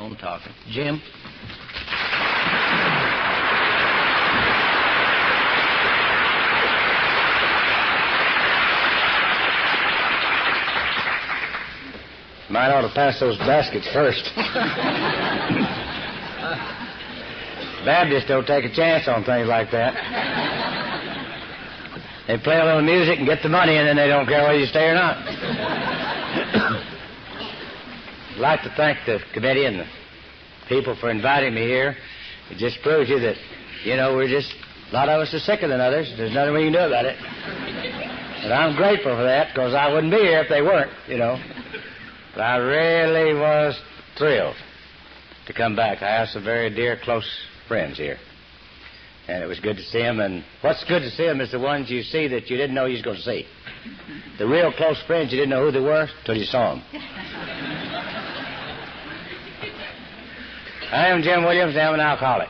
on talking. Jim? Might ought to pass those baskets first. Baptists don't take a chance on things like that. They play a little music and get the money, and then they don't care whether you stay or not. I'd like to thank the committee and the people for inviting me here. It just proves you that, we're just, a lot of us are sicker than others. There's nothing we can do about it. And I'm grateful for that, because I wouldn't be here if they weren't, But I really was thrilled to come back. I have some very dear, close friends here. And it was good to see them. And what's good to see them is the ones you see that you didn't know you was going to see. The real close friends, you didn't know who they were till you saw them. I am Jim Williams, and I'm an alcoholic.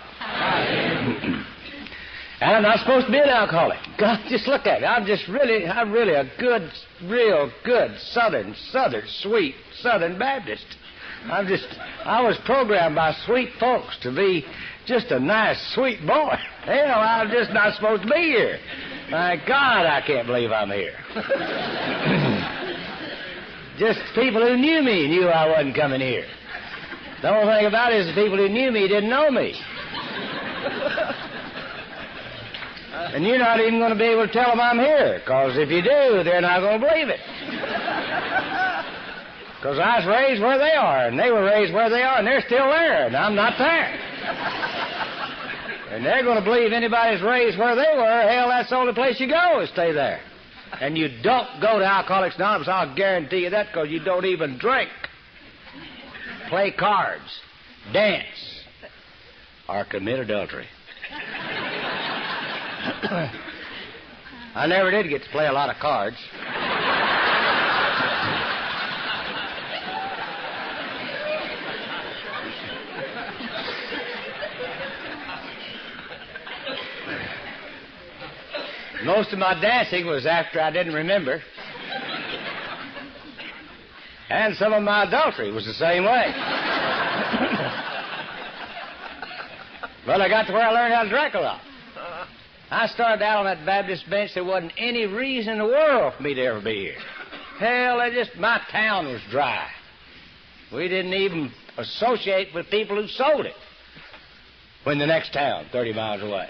And I'm not supposed to be an alcoholic. God, just look at me. I'm really a good, real good Southern, sweet Southern Baptist. I was programmed by sweet folks to be just a nice, sweet boy. Hell, I'm just not supposed to be here. My God, I can't believe I'm here. Just people who knew me knew I wasn't coming here. The only thing about it is the people who knew me didn't know me. And you're not even going to be able to tell them I'm here, because if you do, they're not going to believe it. Because I was raised where they are, and they were raised where they are, and they're still there, and I'm not there. And they're going to believe anybody's raised where they were. Hell, that's the only place you go is stay there. And you don't go to Alcoholics Anonymous, I'll guarantee you that, because you don't even drink, play cards, dance, or commit adultery. I never did get to play a lot of cards. Most of my dancing was after I didn't remember. And some of my adultery was the same way. But I got to where I learned how to drink a lot. I started out on that Baptist bench. There wasn't any reason in the world for me to ever be here. Hell, my town was dry. We didn't even associate with people who sold it. When the next town, 30 miles away.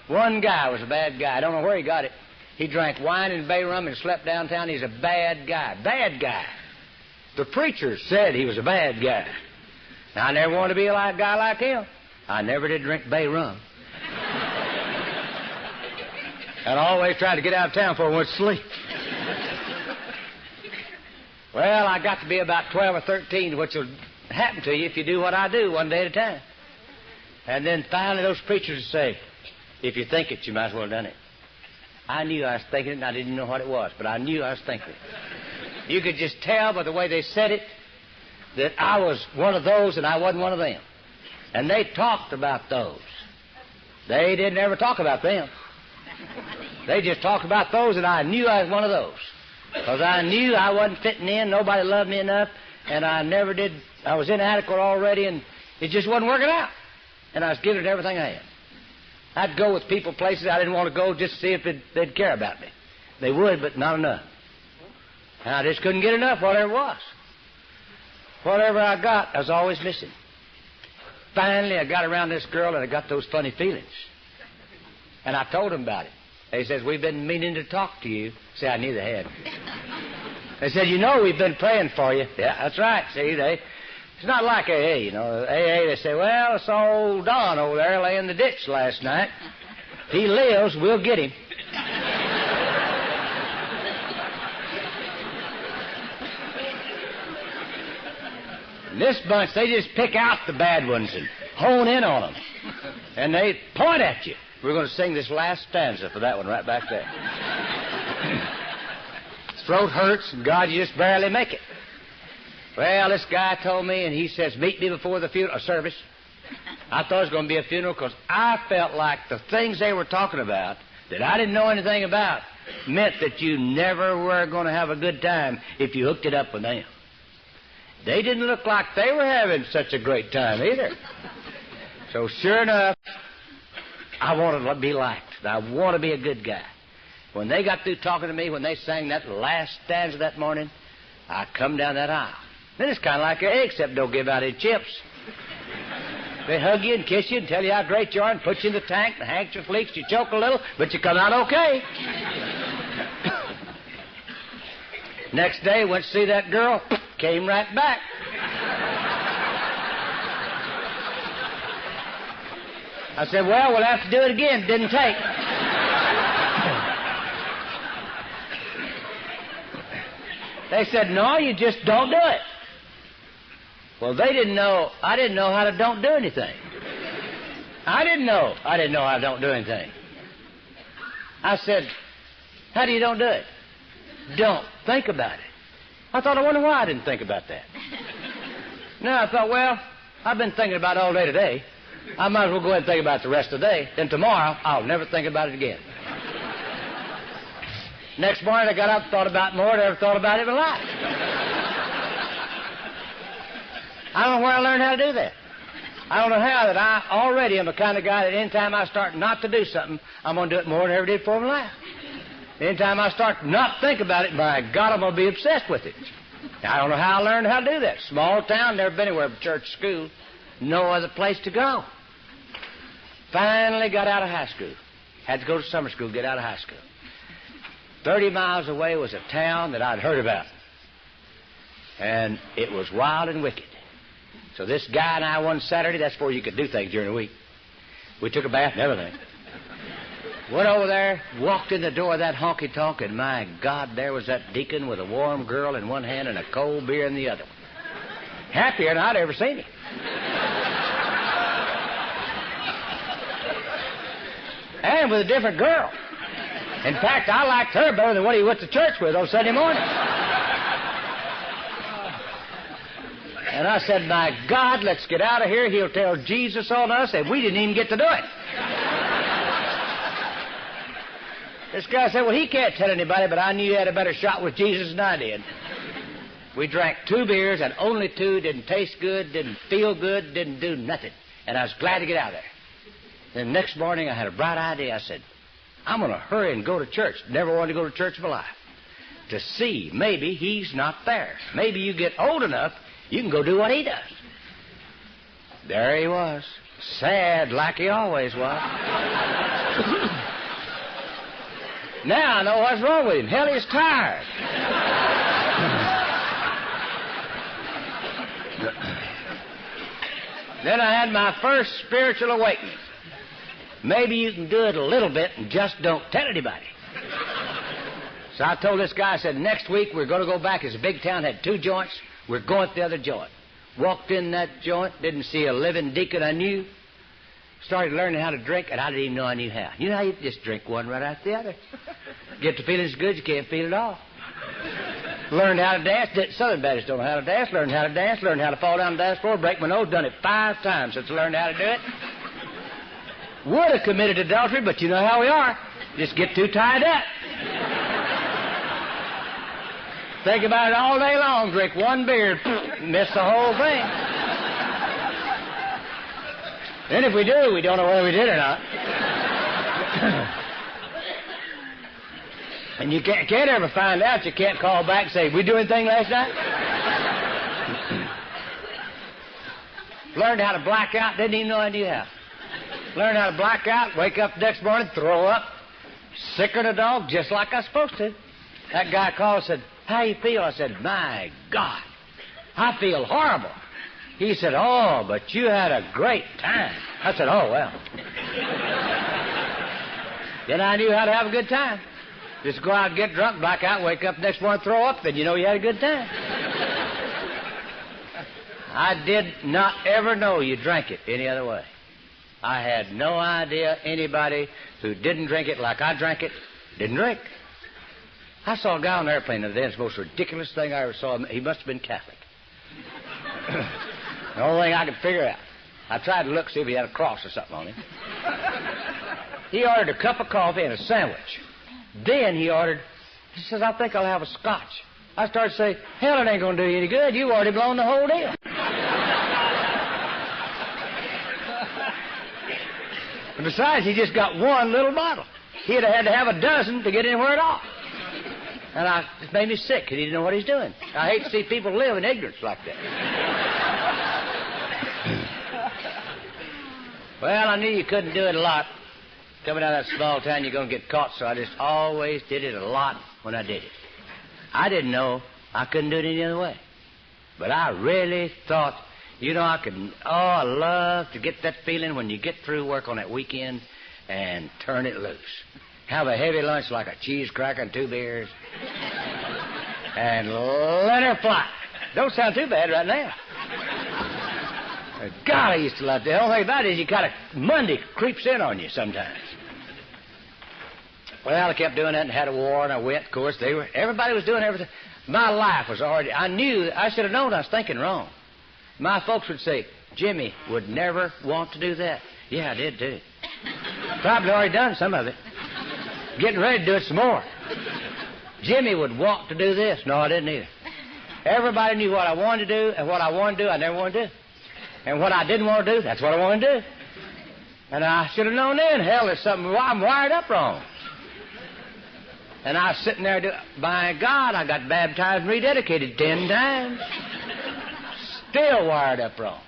One guy was a bad guy. I don't know where he got it. He drank wine and bay rum and slept downtown. He's a bad guy. Bad guy. The preacher said he was a bad guy. Now, I never wanted to be a guy like him. I never did drink bay rum. And I always tried to get out of town before I went to sleep. Well, I got to be about 12 or 13, which will happen to you if you do what I do one day at a time. And then finally those preachers would say, if you think it, you might as well have done it. I knew I was thinking it, and I didn't know what it was, but I knew I was thinking it. You could just tell by the way they said it that I was one of those and I wasn't one of them. And they talked about those. They didn't ever talk about them. They just talked about those, and I knew I was one of those. Because I knew I wasn't fitting in, nobody loved me enough, and I never did. I was inadequate already, and it just wasn't working out. And I was giving it everything I had. I'd go with people places I didn't want to go just to see if they'd care about me. They would, but not enough. And I just couldn't get enough, whatever it was. Whatever I got, I was always missing. Finally, I got around this girl, and I got those funny feelings. And I told them about it. They says, we've been meaning to talk to you. See, I knew they had. They said, we've been praying for you. Yeah, that's right. See, it's not like AA, AA, they say, well, I saw old Don over there lay in the ditch last night. If he lives, we'll get him. And this bunch, they just pick out the bad ones and hone in on them. And they point at you. We're going to sing this last stanza for that one right back there. Throat hurts, and God, you just barely make it. Well, this guy told me, and he says, meet me before the funeral service. I thought it was going to be a funeral because I felt like the things they were talking about that I didn't know anything about meant that you never were going to have a good time if you hooked it up with them. They didn't look like they were having such a great time either. So sure enough, I wanted to be liked. I want to be a good guy. When they got through talking to me, when they sang that last stanza that morning, I come down that aisle. Then it's kind of like your egg, except don't give out any chips. They hug you and kiss you and tell you how great you are and put you in the tank. The handkerchief leaks, you choke a little, but you come out okay. Next day, went to see that girl, came right back. I said, well, we'll have to do it again. Didn't take. They said, no, you just don't do it. Well, they didn't know. I didn't know how to don't do anything. I didn't know how to don't do anything. I said, how do you don't do it? Don't think about it. I wonder why I didn't think about that. No, I thought, well, I've been thinking about it all day today. I might as well go ahead and think about it the rest of the day. Then tomorrow, I'll never think about it again. Next morning, I got up and thought about it more than I ever thought about it in my life. I don't know where I learned how to do that. I don't know how that I already am the kind of guy that any time I start not to do something, I'm going to do it more than I ever did before in my life. Any time I start not to think about it, by God, I'm going to be obsessed with it. I don't know how I learned how to do that. Small town, never been anywhere but church, school, no other place to go. Finally got out of high school. Had to go to summer school, get out of high school. 30 miles away was a town that I'd heard about. And it was wild and wicked. So this guy and I one Saturday, that's where you could do things during the week. We took a bath and everything. Went over there, walked in the door of that honky-tonk, and my God, there was that deacon with a warm girl in one hand and a cold beer in the other. Happier than I'd ever seen him. And with a different girl. In fact, I liked her better than what he went to church with on Sunday morning. And I said, my God, let's get out of here. He'll tell Jesus on us, and we didn't even get to do it. This guy said, well, he can't tell anybody, but I knew you had a better shot with Jesus than I did. We drank 2 beers, and only 2, didn't taste good, didn't feel good, didn't do nothing. And I was glad to get out of there. Then next morning, I had a bright idea. I said, I'm going to hurry and go to church. Never wanted to go to church in my life. To see, maybe he's not there. Maybe you get old enough, you can go do what he does. There he was. Sad like he always was. Now I know what's wrong with him. Hell, he's tired. Then I had my first spiritual awakening. Maybe you can do it a little bit and just don't tell anybody. So I told this guy, I said, next week we're going to go back. It's a big town, had 2 joints. We're going to the other joint. Walked in that joint, didn't see a living deacon I knew. Started learning how to drink, and I didn't even know I knew how. You know how you just drink one right after the other. Get the feelings good, you can't feel it all. Learned how to dance. Southern Baptists don't know how to dance. Learned how to dance. Learned how to fall down the dance floor, break my nose. Done it 5 times since I learned how to do it. Would have committed adultery, but you know how we are. Just get too tied up. Think about it all day long. Drink 1 beer, miss the whole thing. Then if we do, we don't know whether we did or not. And you can't ever find out. You can't call back and say, we do anything last night? Learned how to black out. Didn't even know I knew how. Learned how to black out. Wake up the next morning, throw up. Sicker than a dog, just like I was supposed to. That guy called and said, how you feel? I said, my God, I feel horrible. He said, oh, but you had a great time. I said, oh, well. Then I knew how to have a good time. Just go out and get drunk, black out, wake up the next morning, throw up, then you know you had a good time. I did not ever know you drank it any other way. I had no idea anybody who didn't drink it like I drank it didn't drink. I saw a guy on an airplane the other day. It's the most ridiculous thing I ever saw. He must have been Catholic. The only thing I could figure out. I tried to look, see if he had a cross or something on him. He ordered a cup of coffee and a sandwich. Then he says, I think I'll have a scotch. I started to say, hell, it ain't going to do you any good. You've already blown the whole deal. And besides, he just got one little bottle. He'd have had to have a dozen to get anywhere at all. And it made me sick because he didn't know what he's doing. I hate to see people live in ignorance like that. Well, I knew you couldn't do it a lot. Coming out of that small town, you're going to get caught, so I just always did it a lot when I did it. I didn't know I couldn't do it any other way. But I really thought, I love to get that feeling when you get through work on that weekend and turn it loose. Have a heavy lunch like a cheese cracker and 2 beers. And let her fly. Don't sound too bad right now. God, I used to love that. The only thing about it is Monday creeps in on you sometimes. Well, I kept doing that and had a war, and I went, of course. Everybody was doing everything. My life was already, I should have known I was thinking wrong. My folks would say, Jimmy would never want to do that. Yeah, I did too. Probably already done some of it. Getting ready to do it some more. Jimmy would want to do this. No, I didn't either. Everybody knew what I wanted to do, and what I wanted to do, I never wanted to do. And what I didn't want to do, that's what I wanted to do. And I should have known then, hell, there's something, I'm wired up wrong. And I was sitting there, by God, I got baptized and rededicated 10 times. Still wired up wrong.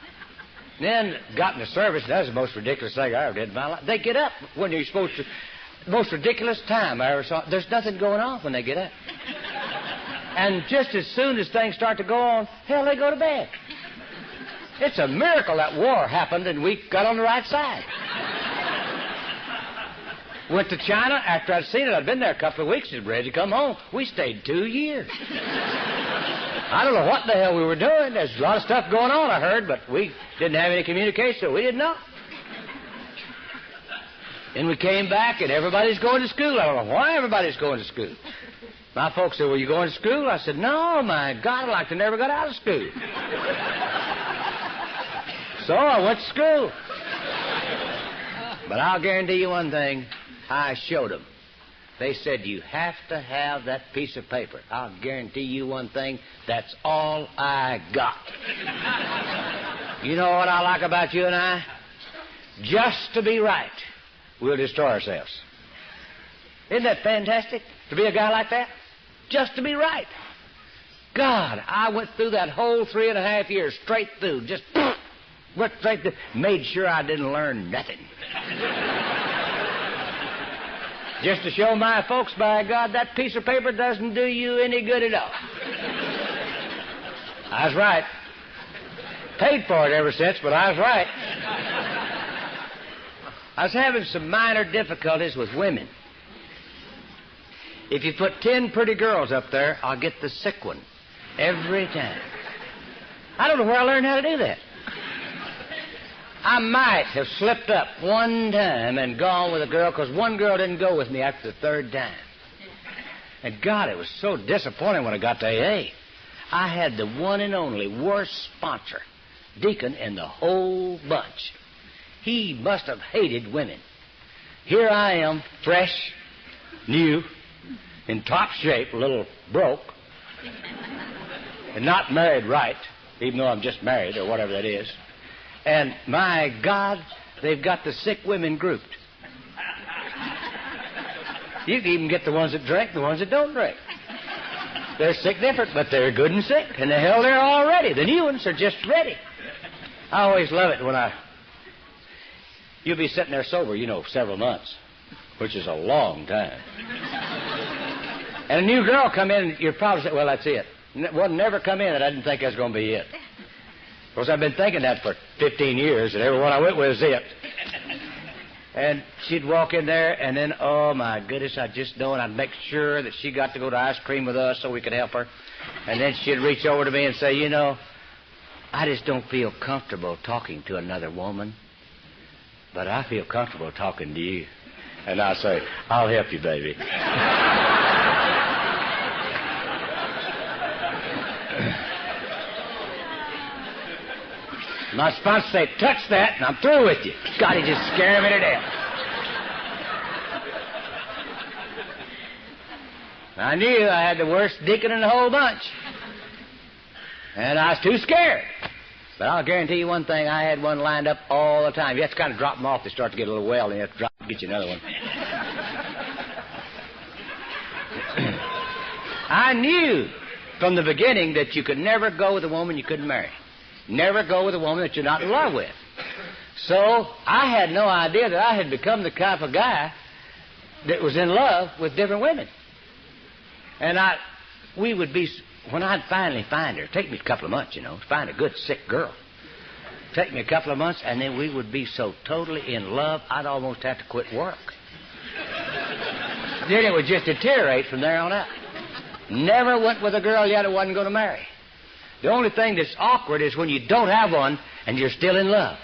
Then got in the service, and that was the most ridiculous thing I ever did in my life. They get up when you're supposed to. The most ridiculous time I ever saw. There's nothing going on when they get up. And just as soon as things start to go on, hell, they go to bed. It's a miracle that war happened and we got on the right side. Went to China after I'd seen it. I'd been there a couple of weeks. Just ready to come home. We stayed 2 years. I don't know what the hell we were doing. There's a lot of stuff going on, I heard, but we didn't have any communication, so we didn't know. Then we came back, and everybody's going to school. I don't know why everybody's going to school. My folks said, well, you going to school? I said, no, my God, I'd like to never got out of school. So I went to school. But I'll guarantee you one thing. I showed them. They said, you have to have that piece of paper. I'll guarantee you one thing. That's all I got. You know what I like about you and I? Just to be right, we'll destroy ourselves. Isn't that fantastic? To be a guy like that? Just to be right. God, I went through that whole 3.5 years straight through. Just went straight through. Made sure I didn't learn nothing. Just to show my folks, by God, that piece of paper doesn't do you any good at all. I was right. Paid for it ever since, but I was right. I was having some minor difficulties with women. If you put 10 pretty girls up there, I'll get the sick one every time. I don't know where I learned how to do that. I might have slipped up one time and gone with a girl because one girl didn't go with me after the 3rd time. And God, it was so disappointing when I got to AA. I had the one and only worst sponsor, deacon, in the whole bunch. He must have hated women. Here I am, fresh, new, in top shape, a little broke, and not married right, even though I'm just married or whatever that is. And, my God, they've got the sick women grouped. You can even get the ones that drink, the ones that don't drink. They're sick different, but they're good and sick. And the hell, they're all ready. The new ones are just ready. I always love it when you'll be sitting there sober, several months, which is a long time. And a new girl come in, and you're probably say, well, that's it. One never come in that I didn't think that's going to be it. Of course, I've been thinking that for 15 years, and every one I went with is it. And she'd walk in there, and then, oh, my goodness, I'd just know, and I'd make sure that she got to go to ice cream with us so we could help her. And then she'd reach over to me and say, I just don't feel comfortable talking to another woman, but I feel comfortable talking to you. And I'll say, I'll help you, baby. My sponsor say, touch that, and I'm through with you. God, he just scared me to death. I knew I had the worst deacon in the whole bunch. And I was too scared. But I'll guarantee you one thing, I had one lined up all the time. You have to kind of drop them off. They start to get a little well, and you have to drop and get you another one. I knew from the beginning that you could never go with a woman you couldn't marry. Never go with a woman that you're not in love with. So I had no idea that I had become the type of guy that was in love with different women. And we would be... When I'd finally find her, take me a couple of months, to find a good sick girl. Take me a couple of months, and then we would be so totally in love, I'd almost have to quit work. Then it would just deteriorate from there on out. Never went with a girl yet I wasn't going to marry. The only thing that's awkward is when you don't have one and you're still in love.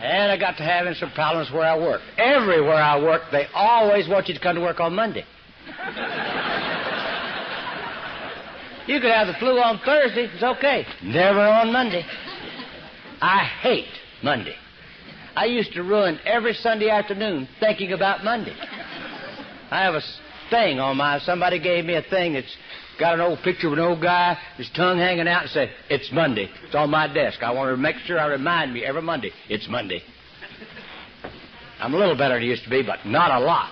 And I got to having some problems where I worked. Everywhere I worked, they always want you to come to work on Monday. You could have the flu on Thursday. It's okay. Never on Monday. I hate Monday. I used to ruin every Sunday afternoon thinking about Monday. I have a thing on somebody gave me a thing that's got an old picture of an old guy, his tongue hanging out, and said, "It's Monday." It's on my desk. I want to make sure I remind me every Monday, it's Monday. I'm a little better than I used to be, but not a lot.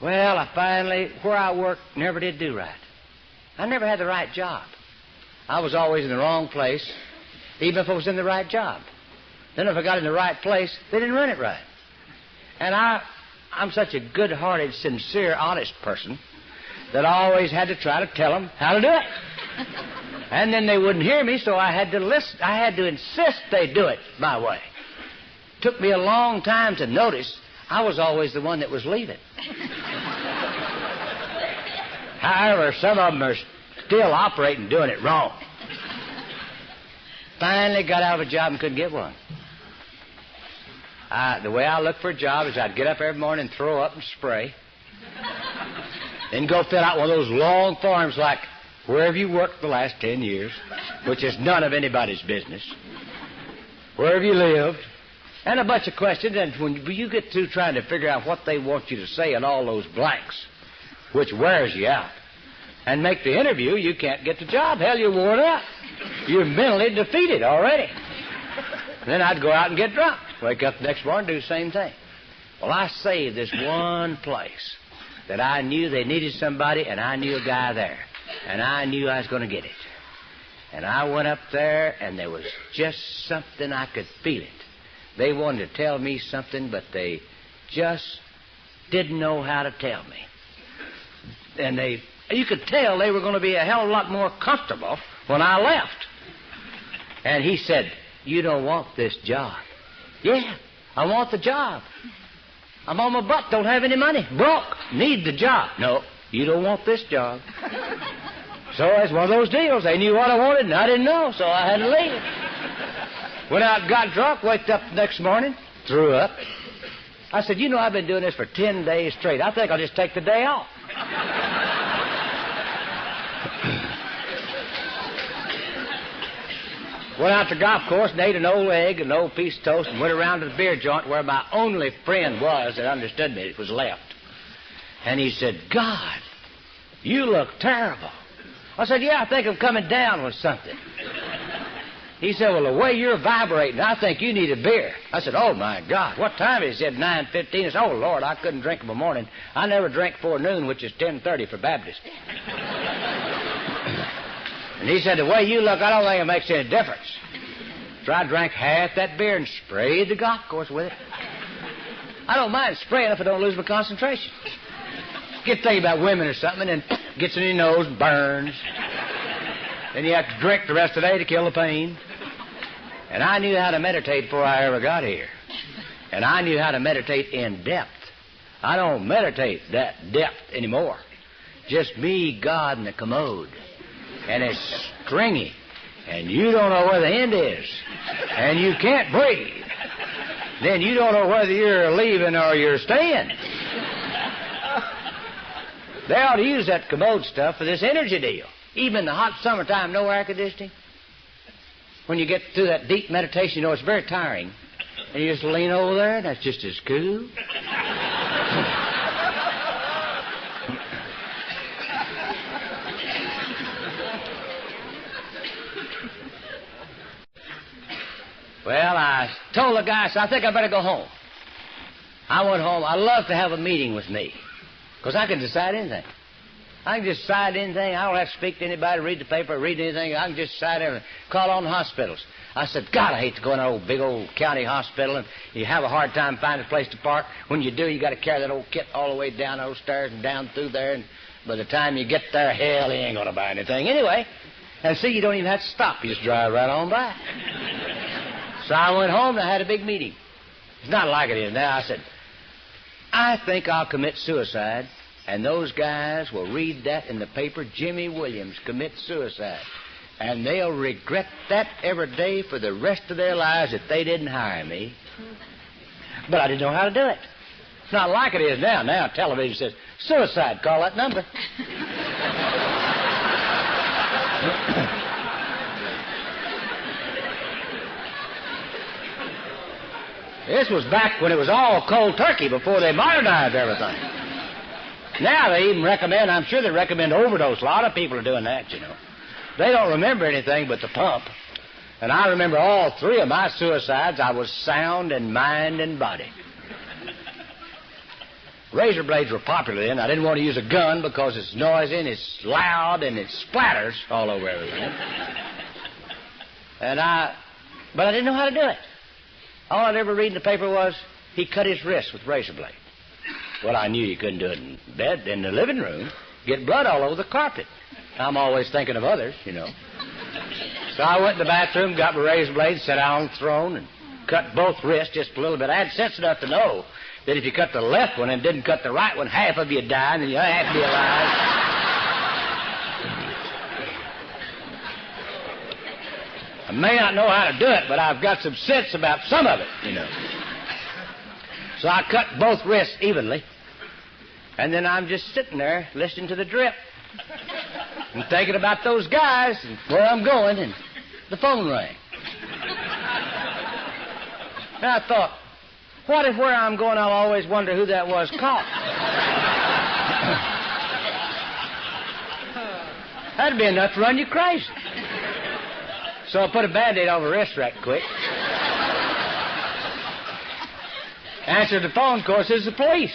Well, where I worked, never did do right. I never had the right job. I was always in the wrong place, even if I was in the right job. Then if I got in the right place, they didn't run it right. And I'm such a good-hearted, sincere, honest person that I always had to try to tell them how to do it. And then they wouldn't hear me, so I had to listen. I had to insist they do it my way. Took me a long time to notice I was always the one that was leaving. However, some of them are still operating, doing it wrong. Finally got out of a job and couldn't get one. The way I looked for a job is I'd get up every morning and throw up and spray. Then go fill out one of those long forms like, where have you worked the last 10 years, which is none of anybody's business. Where have you lived? And a bunch of questions. And when you get through trying to figure out what they want you to say in all those blanks, which wears you out, and make the interview, you can't get the job. Hell, you're worn out. You're mentally defeated already. Then I'd go out and get drunk. Wake up the next morning, do the same thing. Well, I saved this one place that I knew they needed somebody, and I knew a guy there. And I knew I was going to get it. And I went up there, and there was just something, I could feel it. They wanted to tell me something, but they just didn't know how to tell me. And you could tell they were going to be a hell of a lot more comfortable when I left. And he said, "You don't want this job." "Yeah, I want the job. I'm on my butt, don't have any money, broke, need the job." "No, you don't want this job." So it's one of those deals. They knew what I wanted, and I didn't know, so I had to leave. Went out, got drunk, waked up the next morning, threw up. I said, I've been doing this for 10 days straight. I think I'll just take the day off. Went out to the golf course and ate an old egg and an old piece of toast and went around to the beer joint where my only friend was that understood me. It was left. And he said, "God, you look terrible." I said, "Yeah, I think I'm coming down with something." He said, "Well, the way you're vibrating, I think you need a beer." I said, "Oh, my God, what time is it?" He said, 9:15. I said, "Oh, Lord, I couldn't drink in the morning. I never drink before noon, which is 10:30 for Baptist." And he said, "The way you look, I don't think it makes any difference." So I drank half that beer and sprayed the golf course with it. I don't mind spraying if I don't lose my concentration. Get thinking about women or something, and then gets in your nose and burns. Then you have to drink the rest of the day to kill the pain. And I knew how to meditate before I ever got here. And I knew how to meditate in depth. I don't meditate that depth anymore. Just me, God, and the commode. And it's stringy. And you don't know where the end is. And you can't breathe. Then you don't know whether you're leaving or you're staying. They ought to use that commode stuff for this energy deal. Even in the hot summertime, no air conditioning. When you get through that deep meditation, it's very tiring. And you just lean over there, and that's just as cool. Well, I told the guy, I think I better go home. I went home. I love to have a meeting with me, because I can decide anything. I can just decide anything. I don't have to speak to anybody, read the paper, read anything. I can just decide everything. Call on the hospitals. I said, God, I hate to go in that old big old county hospital, and you have a hard time finding a place to park. When you do, you got to carry that old kit all the way down those stairs and down through there, and by the time you get there, hell, he ain't going to buy anything anyway. And see, you don't even have to stop. You just drive right on by. So I went home and I had a big meeting. It's not like it is now. I said, I think I'll commit suicide, and those guys will read that in the paper, Jimmy Williams commit suicide. And they'll regret that every day for the rest of their lives that they didn't hire me. But I didn't know how to do it. It's not like it is now. Now television says, suicide, call that number. This was back when it was all cold turkey, before they modernized everything. Now they even recommend, I'm sure they recommend overdose. A lot of people are doing that, you know. They don't remember anything but the pump. And I remember all three of my suicides. I was sound in mind and body. Razor blades were popular then. I didn't want to use a gun because it's noisy and it's loud and it splatters all over everything. But I didn't know how to do it. All I'd ever read in the paper was he cut his wrist with razor blade. Well, I knew you couldn't do it in bed, in the living room. Get blood all over the carpet. I'm always thinking of others, you know. So I went in the bathroom, got my razor blade, sat down on the throne, and cut both wrists just a little bit. I had sense enough to know that if you cut the left one and didn't cut the right one, half of you die, and then you have to be alive. I may not know how to do it, but I've got some sense about some of it, you know. So I cut both wrists evenly, and then I'm just sitting there listening to the drip and thinking about those guys and where I'm going, and the phone rang. And I thought, what if where I'm going I'll always wonder who that was caught? That'd be enough to run you crazy. So I put a Band-Aid on the wrist right quick. Answered the phone, of course, it's the police.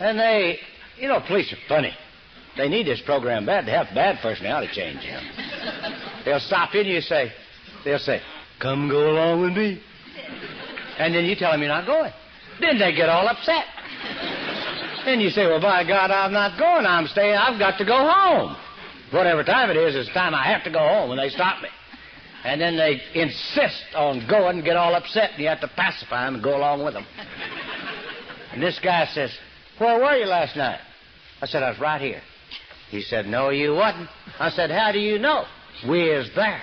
And they, you know, police are funny. They need this program bad to have bad personality change, you know. They'll stop you and they'll say, come go along with me. And then you tell them you're not going. Then they get all upset. Then you say, well, by God, I'm not going. I'm staying. I've got to go home. Whatever time it is, it's time I have to go home when they stop me. And then they insist on going and get all upset, and you have to pacify them and go along with them. And this guy says, where were you last night? I said, I was right here. He said, no, you wasn't. I said, how do you know? We was there.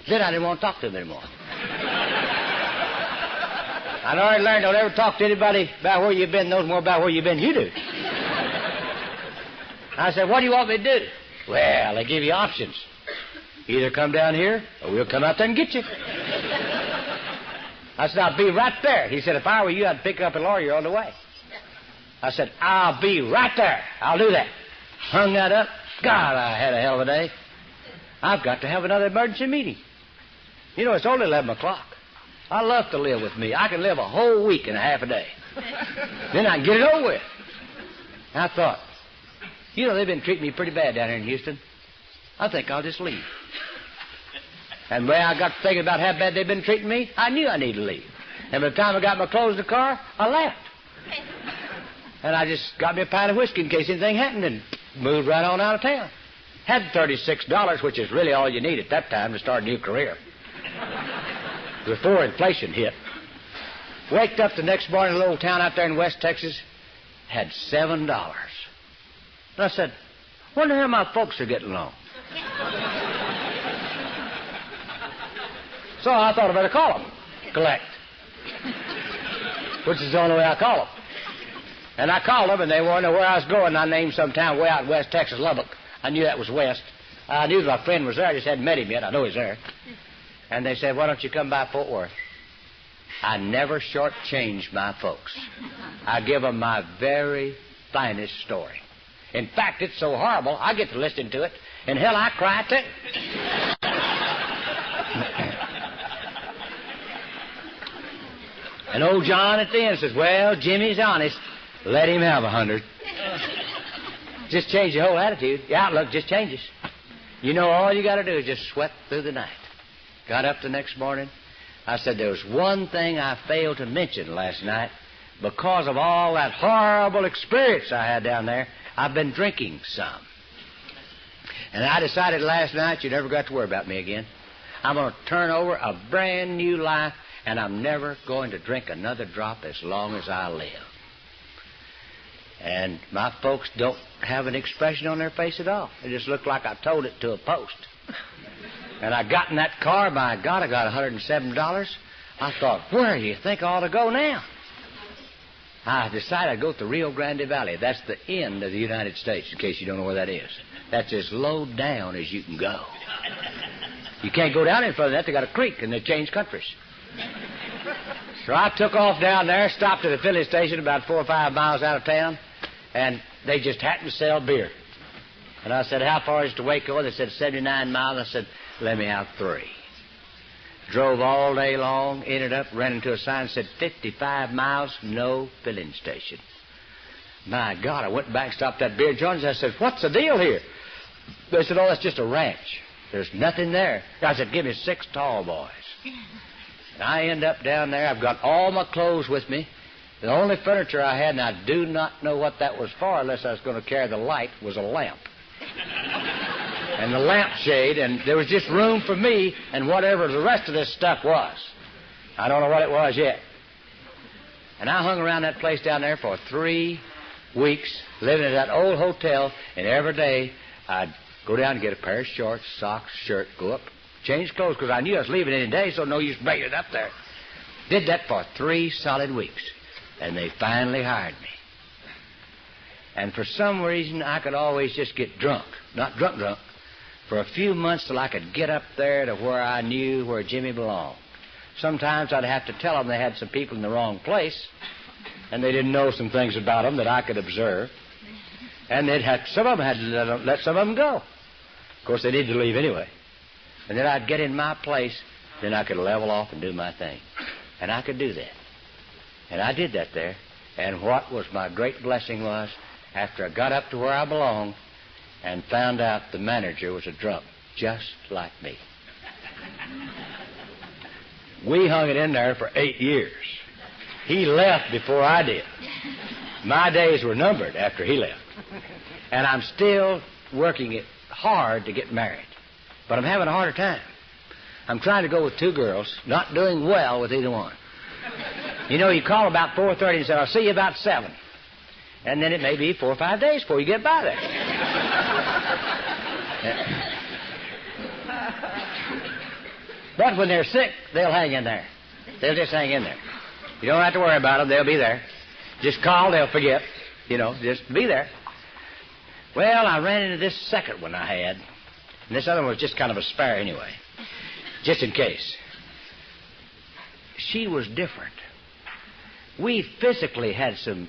Then I didn't want to talk to him anymore. I'd already learned don't ever talk to anybody about where you've been, knows more about where you've been than you do. I said, what do you want me to do? Well, they give you options. Either come down here, or we'll come out there and get you. I said, I'll be right there. He said, if I were you, I'd pick up a lawyer on the way. I said, I'll be right there. I'll do that. Hung that up. God, I had a hell of a day. I've got to have another emergency meeting. You know, it's only 11 o'clock. I love to live with me. I can live a whole week in a half a day. Then I can get it over with. And I thought, you know, they've been treating me pretty bad down here in Houston. I think I'll just leave. And when I got to thinking about how bad they've been treating me, I knew I needed to leave. And by the time I got my clothes in the car, I left. And I just got me a pint of whiskey in case anything happened and moved right on out of town. Had $36, which is really all you need at that time to start a new career. Before inflation hit. Waked up the next morning in a little town out there in West Texas, had $7. And I said, wonder how my folks are getting along. So I thought I better call them, collect. Which is the only way I call them. And I called them, and they wanted to know where I was going. I named some town way out in West Texas, Lubbock. I knew that was west. I knew my friend was there. I just hadn't met him yet. I know he's there. And they said, why don't you come by Fort Worth? I never shortchange my folks. I give them my very finest story. In fact, it's so horrible, I get to listen to it, and hell, I cry too. And old John at the end says, well, Jimmy's honest. Let him have 100. Just change your whole attitude. Your outlook just changes. You know, all you got to do is just sweat through the night. Got up the next morning. I said, there was one thing I failed to mention last night. Because of all that horrible experience I had down there, I've been drinking some. And I decided last night you never got to worry about me again. I'm going to turn over a brand new life, and I'm never going to drink another drop as long as I live. And my folks don't have an expression on their face at all. It just looked like I told it to a post. And I got in that car, by God, I got $107. I thought, where do you think I ought to go now? I decided I'd go to the Rio Grande Valley. That's the end of the United States, in case you don't know where that is. That's as low down as you can go. You can't go down in front of that. They got a creek, and they changed countries. So I took off down there, stopped at a filling station about 4 or 5 miles out of town, and they just happened to sell beer. And I said, how far is it to Waco? They said, 79 miles. I said, let me have 3. Drove all day long, ended up, ran into a sign that said 55 miles, no filling station. My God, I went back, stopped that beer joint, and I said, what's the deal here? They said, oh, that's just a ranch. There's nothing there. I said, give me 6 tall boys. And I end up down there. I've got all my clothes with me. The only furniture I had, and I do not know what that was for unless I was going to carry the light, was a lamp. And the lampshade, and there was just room for me and whatever the rest of this stuff was. I don't know what it was yet. And I hung around that place down there for 3 weeks, living in that old hotel, and every day I'd go down and get a pair of shorts, socks, shirt, go up, change clothes, because I knew I was leaving any day, so no use bringing it up there. Did that for 3 solid weeks, and they finally hired me. And for some reason, I could always just get drunk, not drunk, for a few months till I could get up there to where I knew where Jimmy belonged. Sometimes I'd have to tell them they had some people in the wrong place, and they didn't know some things about them that I could observe. And some of them had to let some of them go. Of course, they needed to leave anyway. And then I'd get in my place, then I could level off and do my thing. And I could do that. And I did that there. And what was my great blessing was, after I got up to where I belonged and found out the manager was a drunk, just like me. We hung it in there for 8 years. He left before I did. My days were numbered after he left. And I'm still working it hard to get married. But I'm having a harder time. I'm trying to go with 2 girls, not doing well with either one. You know, you call about 4:30 and say, I'll see you about 7. And then it may be 4 or 5 days before you get by there. But when they're sick, they'll hang in there. They'll just hang in there. You don't have to worry about them. They'll be there. Just call, they'll forget. You know, just be there. Well, I ran into this second one I had. And this other one was just kind of a spare anyway. Just in case. She was different. We physically had some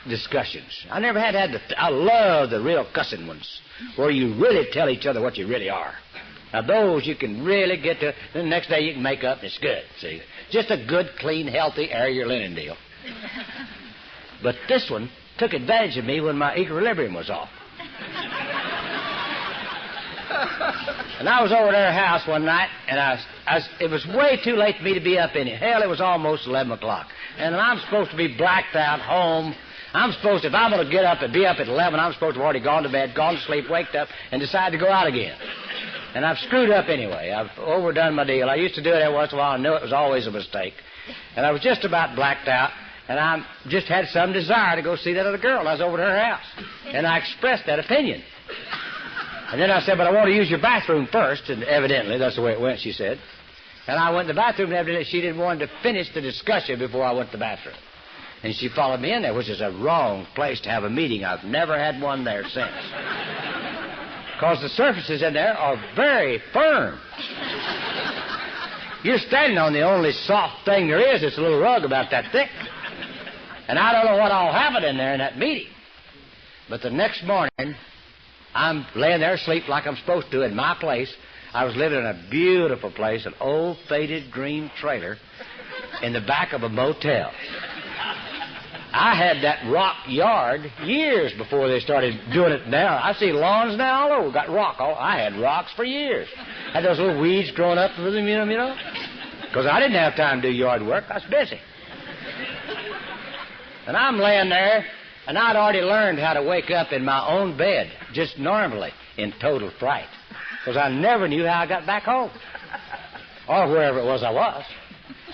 discussions. I never had I love the real cussing ones, where you really tell each other what you really are. Now, those you can really get to, then the next day you can make up and it's good, see. Just a good, clean, healthy, air your linen deal. But this one took advantage of me when my equilibrium was off. And I was over at her house one night, and it was way too late for me to be up in it. Hell, it was almost 11 o'clock. And I'm supposed to be blacked out home. If I'm going to get up and be up at 11, I'm supposed to have already gone to bed, gone to sleep, waked up, and decided to go out again. And I've screwed up anyway. I've overdone my deal. I used to do it every once in a while. I knew it was always a mistake. And I was just about blacked out, and I just had some desire to go see that other girl. I was over at her house, and I expressed that opinion. And then I said, but I want to use your bathroom first, and evidently that's the way it went, she said. And I went to the bathroom, and evidently she didn't want to finish the discussion before I went to the bathroom. And she followed me in there, which is a wrong place to have a meeting. I've never had one there since. Because the surfaces in there are very firm. You're standing on the only soft thing there is. It's a little rug about that thick. And I don't know what all happened in there in that meeting. But the next morning, I'm laying there asleep like I'm supposed to in my place. I was living in a beautiful place, an old faded green trailer in the back of a motel. I had that rock yard years before they started doing it now. I see lawns now all over, got rock. I had rocks for years. Had those little weeds growing up with them, you know. Because I didn't have time to do yard work. I was busy. And I'm laying there, and I'd already learned how to wake up in my own bed, just normally, in total fright. Because I never knew how I got back home. Or wherever it was I was.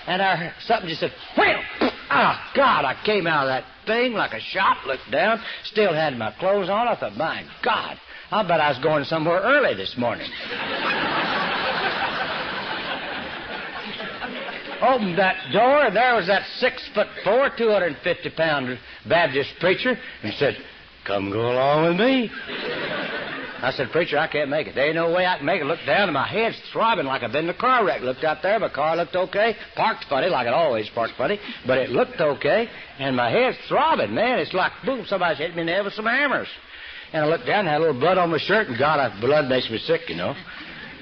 And something just said, wham! Oh, God, I came out of that thing like a shot, looked down, still had my clothes on. I thought, my God, I bet I was going somewhere early this morning. Opened that door, and there was that 6'4", 250-pound Baptist preacher, and said, come go along with me. I said, preacher, I can't make it. There ain't no way I can make it. Looked down, and my head's throbbing like I've been in a car wreck. Looked out there, my car looked okay. Parked funny, like it always parked funny, but it looked okay, and my head's throbbing, man. It's like, boom, somebody's hit me in the head with some hammers. And I looked down and had a little blood on my shirt, and God, blood makes me sick, you know.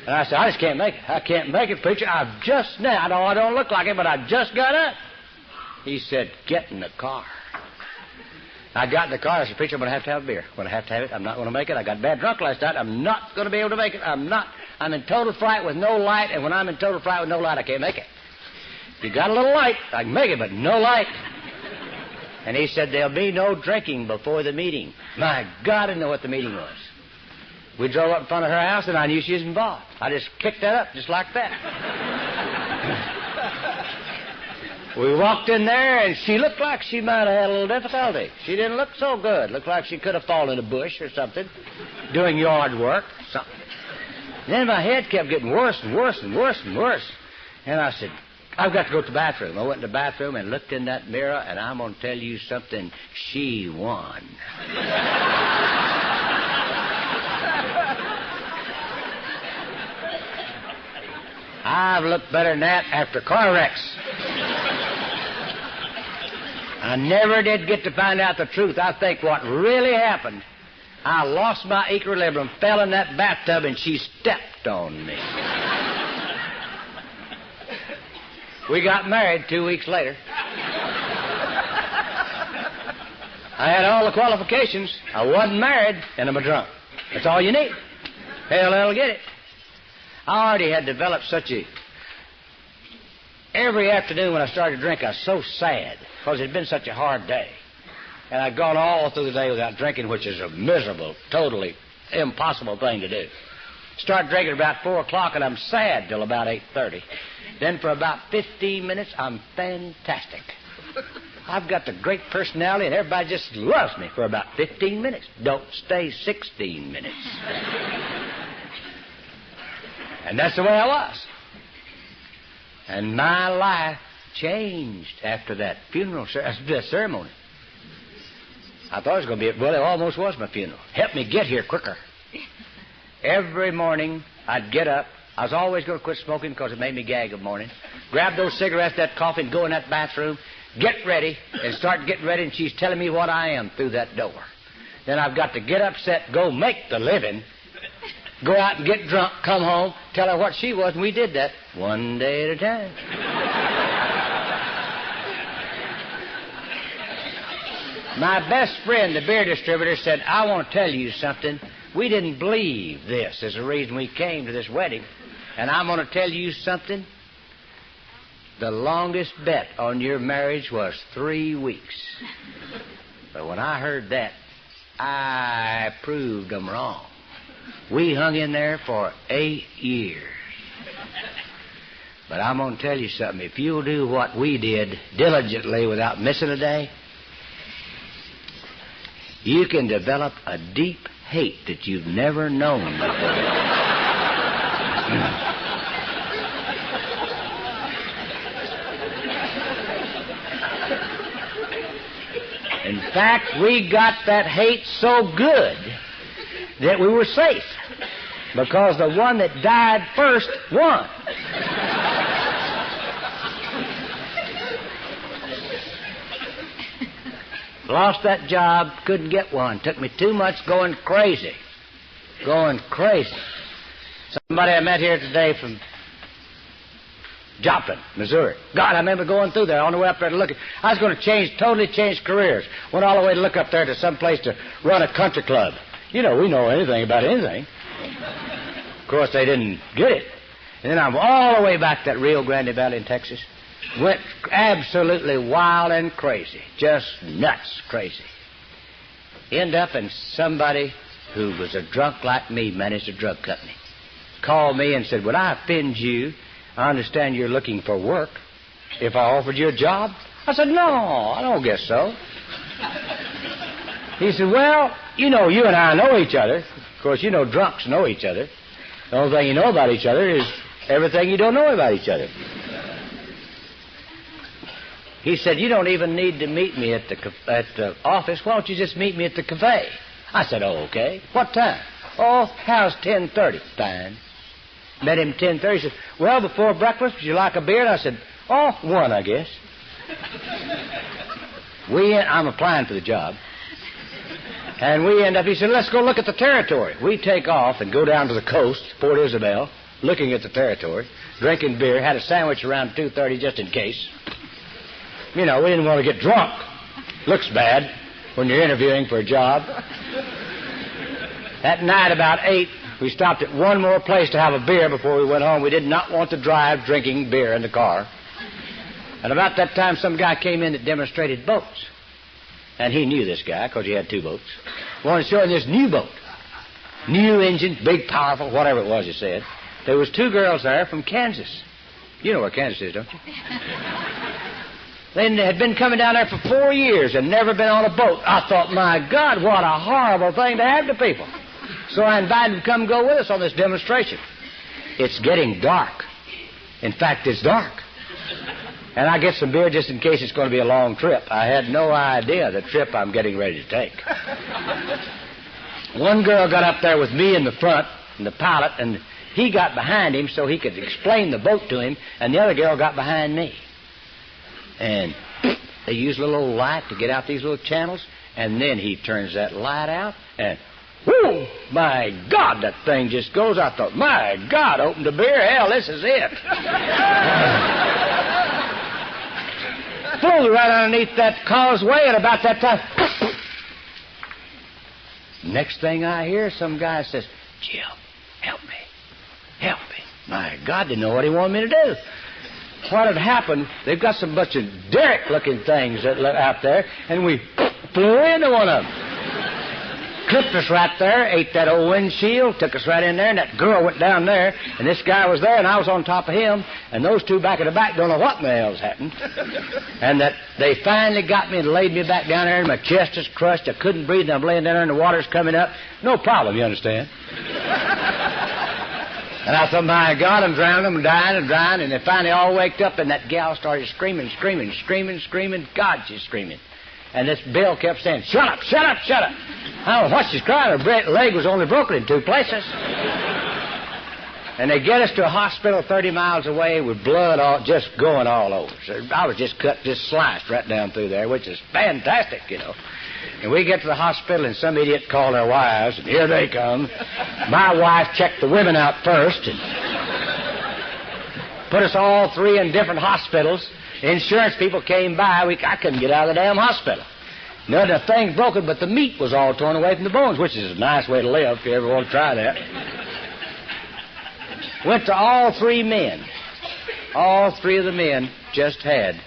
And I said, I just can't make it. I can't make it, preacher. I've just now, I know I don't look like it, but I just got up. He said, get in the car. I got in the car. I said, preacher, I'm going to have a beer. I'm going to have it. I'm not going to make it. I got bad drunk last night. I'm not going to be able to make it. I'm not. I'm in total fright with no light, and when I'm in total fright with no light, I can't make it. If you got a little light, I can make it, but no light. And he said, there'll be no drinking before the meeting. My God, I didn't know what the meeting was. We drove up in front of her house, and I knew she was involved. I just kicked that up just like that. We walked in there, and she looked like she might have had a little difficulty. She didn't look so good. Looked like she could have fallen in a bush or something, doing yard work, something. And then my head kept getting worse and worse and worse and worse. And I said, I've got to go to the bathroom. I went to the bathroom and looked in that mirror, and I'm going to tell you something. She won. I've looked better than that after car wrecks. I never did get to find out the truth. I think what really happened, I lost my equilibrium, fell in that bathtub, and she stepped on me. We got married 2 weeks later. I had all the qualifications. I wasn't married, and I'm a drunk. That's all you need. Hell, that'll get it. I already had developed such a... Every afternoon when I started to drink, I was so sad because it had been such a hard day. And I'd gone all through the day without drinking, which is a miserable, totally impossible thing to do. Start drinking about 4 o'clock, and I'm sad till about 8:30. Then for about 15 minutes, I'm fantastic. I've got the great personality, and everybody just loves me for about 15 minutes. Don't stay 16 minutes. And that's the way I was. And my life changed after that funeral ceremony. I thought it was going to be, well, it almost was my funeral. Helped me get here quicker. Every morning, I'd get up. I was always going to quit smoking because it made me gag in the morning. Grab those cigarettes, that coffee, and go in that bathroom, get ready, and start getting ready, and she's telling me what I am through that door. Then I've got to get upset, go make the living, go out and get drunk, come home, tell her what she was, and we did that one day at a time. My best friend, the beer distributor, said, I want to tell you something. We didn't believe this is the reason we came to this wedding. And I'm going to tell you something. The longest bet on your marriage was 3 weeks. But when I heard that, I proved them wrong. We hung in there for 8 years. But I'm going to tell you something. If you'll do what we did diligently without missing a day, you can develop a deep hate that you've never known before. In fact, we got that hate so good that we were safe because the one that died first won. Lost that job, couldn't get one. Took me 2 months going crazy. Going crazy. Somebody I met here today from Joplin, Missouri. God, I remember going through there on the way up there to look at. I was going to totally change careers. Went all the way to look up there to some place to run a country club. You know, we know anything about anything. Of course, they didn't get it. And then I'm all the way back to that Rio Grande Valley in Texas. Went absolutely wild and crazy. Just nuts crazy. End up in somebody who was a drunk like me managed a drug company. Called me and said, would I offend you? I understand you're looking for work. If I offered you a job? I said, no, I don't guess so. He said, well, you know, you and I know each other. Of course, you know drunks know each other. The only thing you know about each other is everything you don't know about each other. He said, you don't even need to meet me at the office. Why don't you just meet me at the cafe? I said, oh, okay. What time? Oh, how's 10:30? Fine. Met him 10:30. He said, well, before breakfast, would you like a beer? And I said, oh, one, I guess. I'm applying for the job. And we end up, he said, let's go look at the territory. We take off and go down to the coast, Port Isabel, looking at the territory, drinking beer, had a sandwich around 2:30 just in case. You know, we didn't want to get drunk. Looks bad when you're interviewing for a job. That night about 8, we stopped at one more place to have a beer before we went home. We did not want to drive drinking beer in the car. And about that time, some guy came in that demonstrated boats. And he knew this guy because he had 2 boats. Wanted to show him this new boat. New engine, big, powerful, whatever it was he said. There was 2 girls there from Kansas. You know where Kansas is, don't you? They had been coming down there for 4 years and never been on a boat. I thought, my God, what a horrible thing to have to people. So I invited them to come go with us on this demonstration. It's getting dark. In fact, it's dark. And I get some beer just in case it's going to be a long trip. I had no idea the trip I'm getting ready to take. One girl got up there with me in the front, and the pilot, and he got behind him so he could explain the boat to him, and the other girl got behind me. And they use a little old light to get out these little channels, and then he turns that light out, and whoo, my God, that thing just goes. I thought, my God, opened a beer, hell, this is it. Flew right underneath that causeway, and about that time, next thing I hear, some guy says, Jim, help me, help me. My God, didn't know what he wanted me to do. What had happened, they've got some bunch of derrick-looking things that out there, and we flew into one of them. Clipped us right there, ate that old windshield, took us right in there, and that girl went down there, and this guy was there, and I was on top of him, and those 2 back in the back don't know what in the hell's happened. And that they finally got me and laid me back down there, and my chest is crushed. I couldn't breathe, and I'm laying down there, and the water's coming up. No problem, you understand. And I thought, my God, I'm drowning, I'm dying, and they finally all waked up, and that gal started screaming. God, she's screaming. And this Bill kept saying, shut up. I don't know what she's crying. Her leg was only broken in 2 places. And they get us to a hospital 30 miles away with blood just going all over. So I was just sliced right down through there, which is fantastic, you know. And we get to the hospital, and some idiot called our wives, and here they come. My wife checked the women out first and put us all 3 in different hospitals. Insurance people came by. I couldn't get out of the damn hospital. None of the things broken, but the meat was all torn away from the bones, which is a nice way to live if you ever want to try that. Went to all 3 men. All 3 of the men just had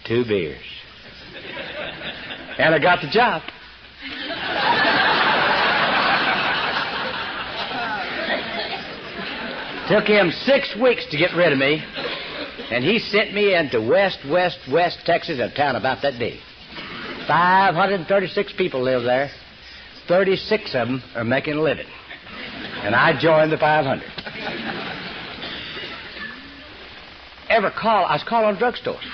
2 beers. And I got the job. Took him 6 weeks to get rid of me, and he sent me into West Texas, a town about that big. 536 people live there. 36 of them are making a living. And I joined the 500. I was calling on drugstores.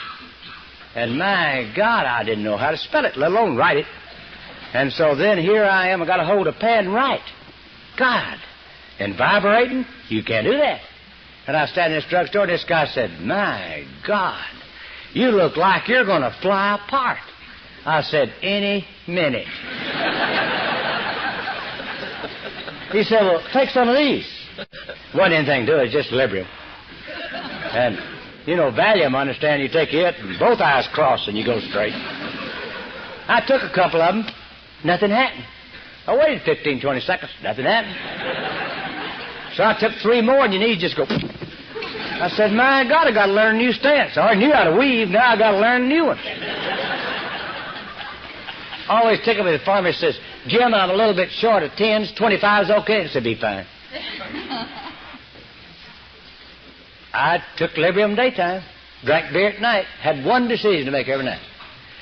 And my God, I didn't know how to spell it, let alone write it. And so then here I am, I got to hold a pen and write. God. And vibrating, you can't do that. And I was standing in this drugstore, and this guy said, my God, you look like you're going to fly apart. I said, any minute. He said, well, take some of these. Wasn't anything to do it, just Librium. And, Valium, I understand you take it and both eyes cross and you go straight. I took a couple of them. Nothing happened. I waited 15, 20 seconds. Nothing happened. So I took 3 more and your knees just go. I said, my God, I got to learn a new stance. I already knew how to weave. Now I got to learn a new one. Always tickled me. The farmer says, Jim, I'm a little bit short of 10s. 25's okay. I said, be fine. I took Librium daytime, drank beer at night, had one decision to make every night.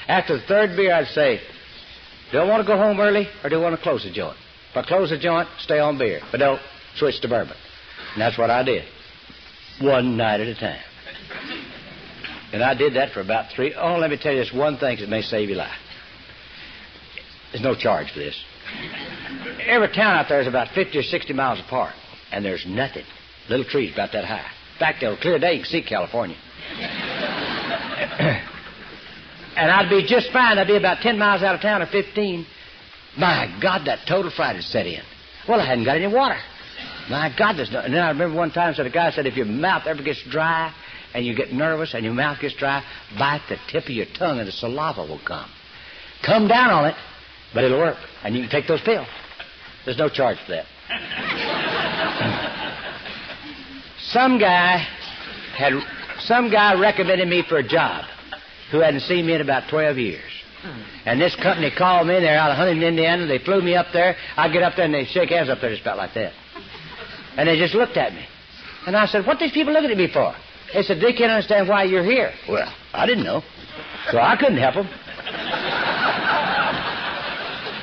After the 3rd beer, I'd say, do I want to go home early or do I want to close the joint? If I close the joint, stay on beer. If I don't, switch to bourbon. And that's what I did. One night at a time. And I did that for about 3. Oh, let me tell you this one thing that may save your life. There's no charge for this. Every town out there is about 50 or 60 miles apart, and there's nothing. Little trees about that high. In fact, on a clear day, you can see California. And I'd be just fine. I'd be about 10 miles out of town or 15. My God, that total fright had set in. Well, I hadn't got any water. My God, there's no... And then I remember one time, so the guy said, if your mouth ever gets dry and you get nervous and your mouth gets dry, bite the tip of your tongue and the saliva will come. Come down on it, but it'll work. And you can take those pills. There's no charge for that. Some guy recommended me for a job who hadn't seen me in about 12 years. And this company called me. They're out of Huntington, Indiana. They flew me up there. I get up there and they shake hands up there just about like that. And they just looked at me. And I said, what are these people looking at me for? They said, they can't understand why you're here. Well, I didn't know. So I couldn't help them.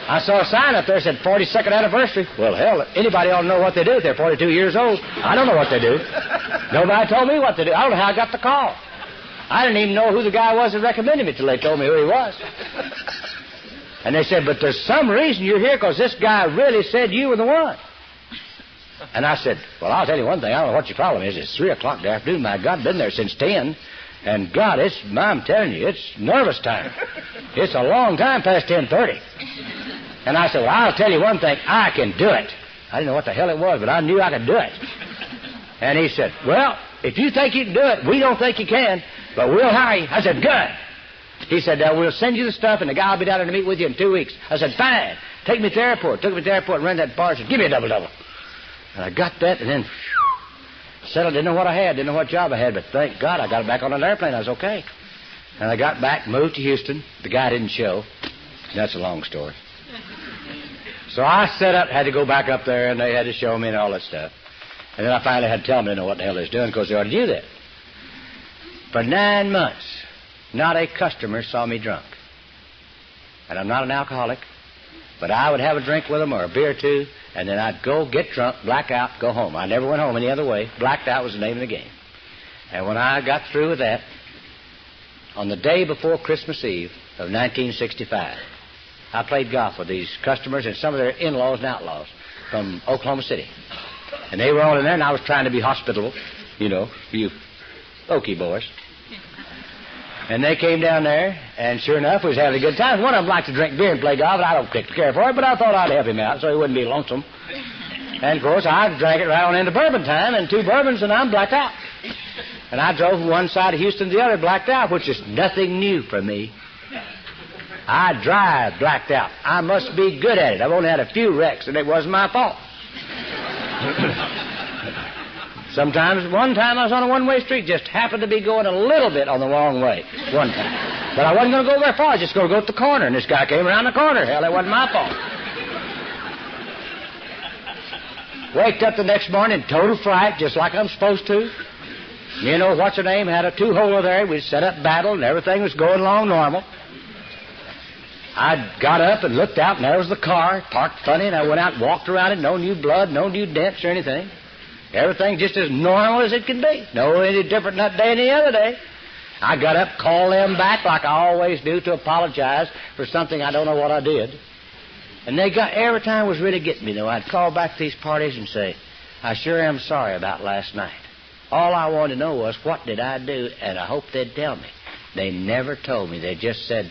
I saw a sign up there that said 42nd anniversary. Well, hell, anybody ought to know what they do if they're 42 years old. I don't know what they do. Nobody told me what to do. I don't know how I got the call. I didn't even know who the guy was that recommended me till they told me who he was. And they said, but there's some reason you're here because this guy really said you were the one. And I said, well, I'll tell you one thing. I don't know what your problem is. It's 3 o'clock in the afternoon. My God, I've been there since 10. And, God, I'm telling you, it's nervous time. It's a long time past 10:30. And I said, well, I'll tell you one thing. I can do it. I didn't know what the hell it was, but I knew I could do it. And he said, well, if you think you can do it, we don't think you can, but we'll hire you. I said, good. He said, we'll send you the stuff, and the guy will be down there to meet with you in 2 weeks. I said, fine. Take me to the airport. Took me to the airport and rented that bar. Said, give me a double-double. And I got that, and then settled. Didn't know what I had. Didn't know what job I had, but thank God I got it back on an airplane. I was okay. And I got back, moved to Houston. The guy didn't show. That's a long story. So I set up, had to go back up there, and they had to show me and all that stuff. And then I finally had to tell them they didn't know what the hell they was doing because they already knew that. For 9 months, not a customer saw me drunk. And I'm not an alcoholic, but I would have a drink with them or a beer or two, and then I'd go get drunk, black out, go home. I never went home any other way. Blacked out was the name of the game. And when I got through with that, on the day before Christmas Eve of 1965, I played golf with these customers and some of their in-laws and outlaws from Oklahoma City. And they were all in there, and I was trying to be hospitable, you Okie boys. And they came down there, and sure enough, we was having a good time. One of them liked to drink beer and play golf, and I don't care for it, but I thought I'd help him out so he wouldn't be lonesome. And, of course, I drank it right on into bourbon time, and 2 bourbons, and I'm blacked out. And I drove from one side of Houston to the other blacked out, which is nothing new for me. I drive blacked out. I must be good at it. I've only had a few wrecks, and it wasn't my fault. Sometimes, one time I was on a one-way street, just happened to be going a little bit on the wrong way one time. But I wasn't going to go very far. I was just going to go to the corner, and this guy came around the corner. Hell, it wasn't my fault. Waked up the next morning, total fright, just like I'm supposed to. What's her name, had a 2-holer there. We set up battle, and everything was going along normal. I got up and looked out, and there was the car, parked funny, and I went out and walked around it. No new blood, no new dents or anything. Everything just as normal as it can be. No any different that day than any other day. I got up, called them back like I always do to apologize for something I don't know what I did. And every time it was really getting me, though, I'd call back to these parties and say, I sure am sorry about last night. All I wanted to know was, what did I do? And I hope they'd tell me. They never told me. They just said,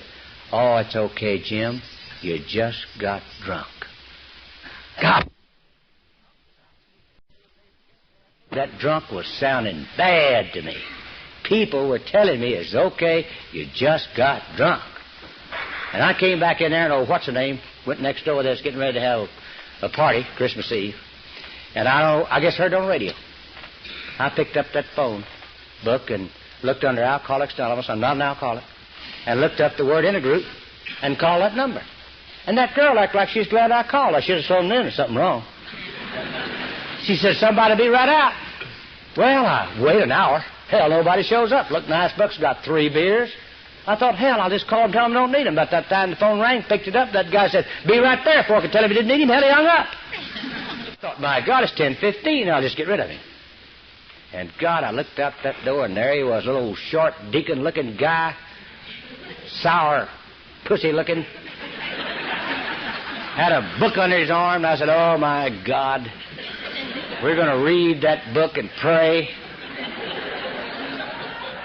Oh, it's okay, Jim. You just got drunk. God. That drunk was sounding bad to me. People were telling me it's okay, you just got drunk. And I came back in there, and what's-her-name went next door there, getting ready to have a party, Christmas Eve. And I guess heard on the radio. I picked up that phone book and looked under Alcoholics Anonymous. I'm not an alcoholic. And looked up the word in a group and called that number. And that girl acted like she's glad I called. I should have told her there's something wrong. She said, somebody be right out. Well, I wait an hour. Hell, nobody shows up. Look, nice buck's got 3 beers. I thought, hell, I'll just call and tell him I don't need him. About that time the phone rang, picked it up. That guy said, be right there before I could tell him he didn't need him. Hell, he hung up. Thought, my God, it's 10:15. I'll just get rid of him. And God, I looked out that door, and there he was, a little short, deacon-looking guy, sour, pussy-looking. Had a book under his arm, and I said, oh, my God, we're going to read that book and pray.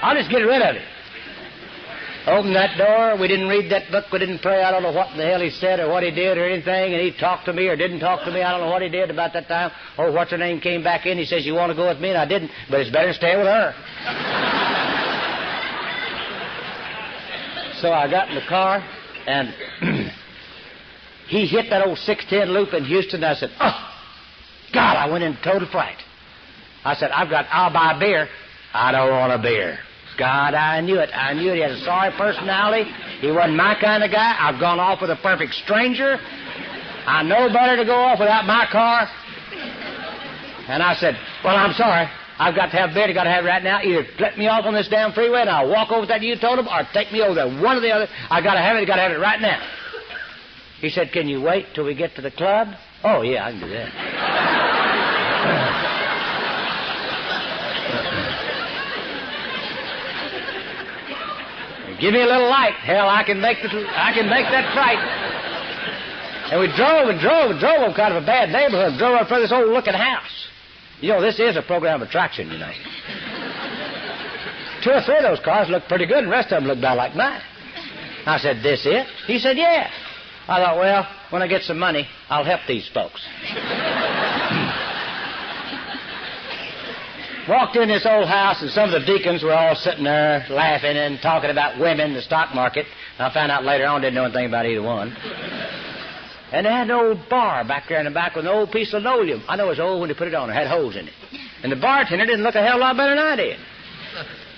I'll just get rid of it. Opened that door. We didn't read that book. We didn't pray. I don't know what the hell he said or what he did or anything. And he talked to me or didn't talk to me. I don't know what he did about that time. Oh, what's her name came back in. He says, you want to go with me? And I didn't. But it's better to stay with her. So I got in the car, and he hit that old 610 loop in Houston. And I said, oh, God, I went in total fright. I said, I'll buy a beer. I don't want a beer. God, I knew it. I knew it. He had a sorry personality. He wasn't my kind of guy. I've gone off with a perfect stranger. I know better to go off without my car. And I said, well, I'm sorry. I've got to have beer. I've got to have it right now. Either let me off on this damn freeway and I'll walk over that you told him, or take me over there. One or the other. I've got to have it. I've got to have it right now. He said, can you wait till we get to the club? Oh, yeah, I can do that. Give me a little light. Hell, I can make that fright. And we drove on kind of a bad neighborhood. Drove up for this old looking house. You know, this is a program of attraction, you know. 2 or 3 of those cars looked pretty good, and the rest of them looked about like mine. I said, this it? He said, yeah. I thought, well, when I get some money, I'll help these folks. Walked in this old house, and some of the deacons were all sitting there laughing and talking about women, the stock market. I found out later on, didn't know anything about either one. And they had an old bar back there in the back with an old piece of linoleum. I know it was old when they put it on. It had holes in it. And the bartender didn't look a hell of a lot better than I did.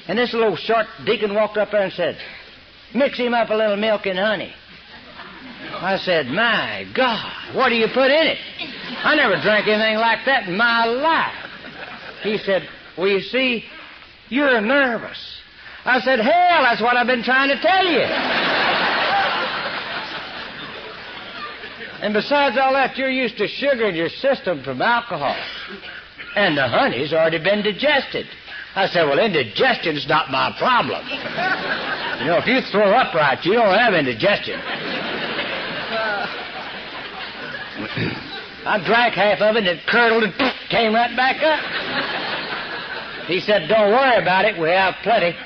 And this little short deacon walked up there and said, mix him up a little milk and honey. I said, my God, what do you put in it? I never drank anything like that in my life. He said, well, you see, you're nervous. I said, hell, that's what I've been trying to tell you. And besides all that, you're used to sugar in your system from alcohol. And the honey's already been digested. I said, well, indigestion's not my problem. You know, if you throw up right, you don't have indigestion. I drank half of it, and it curdled and came right back up. He said, don't worry about it. We have plenty.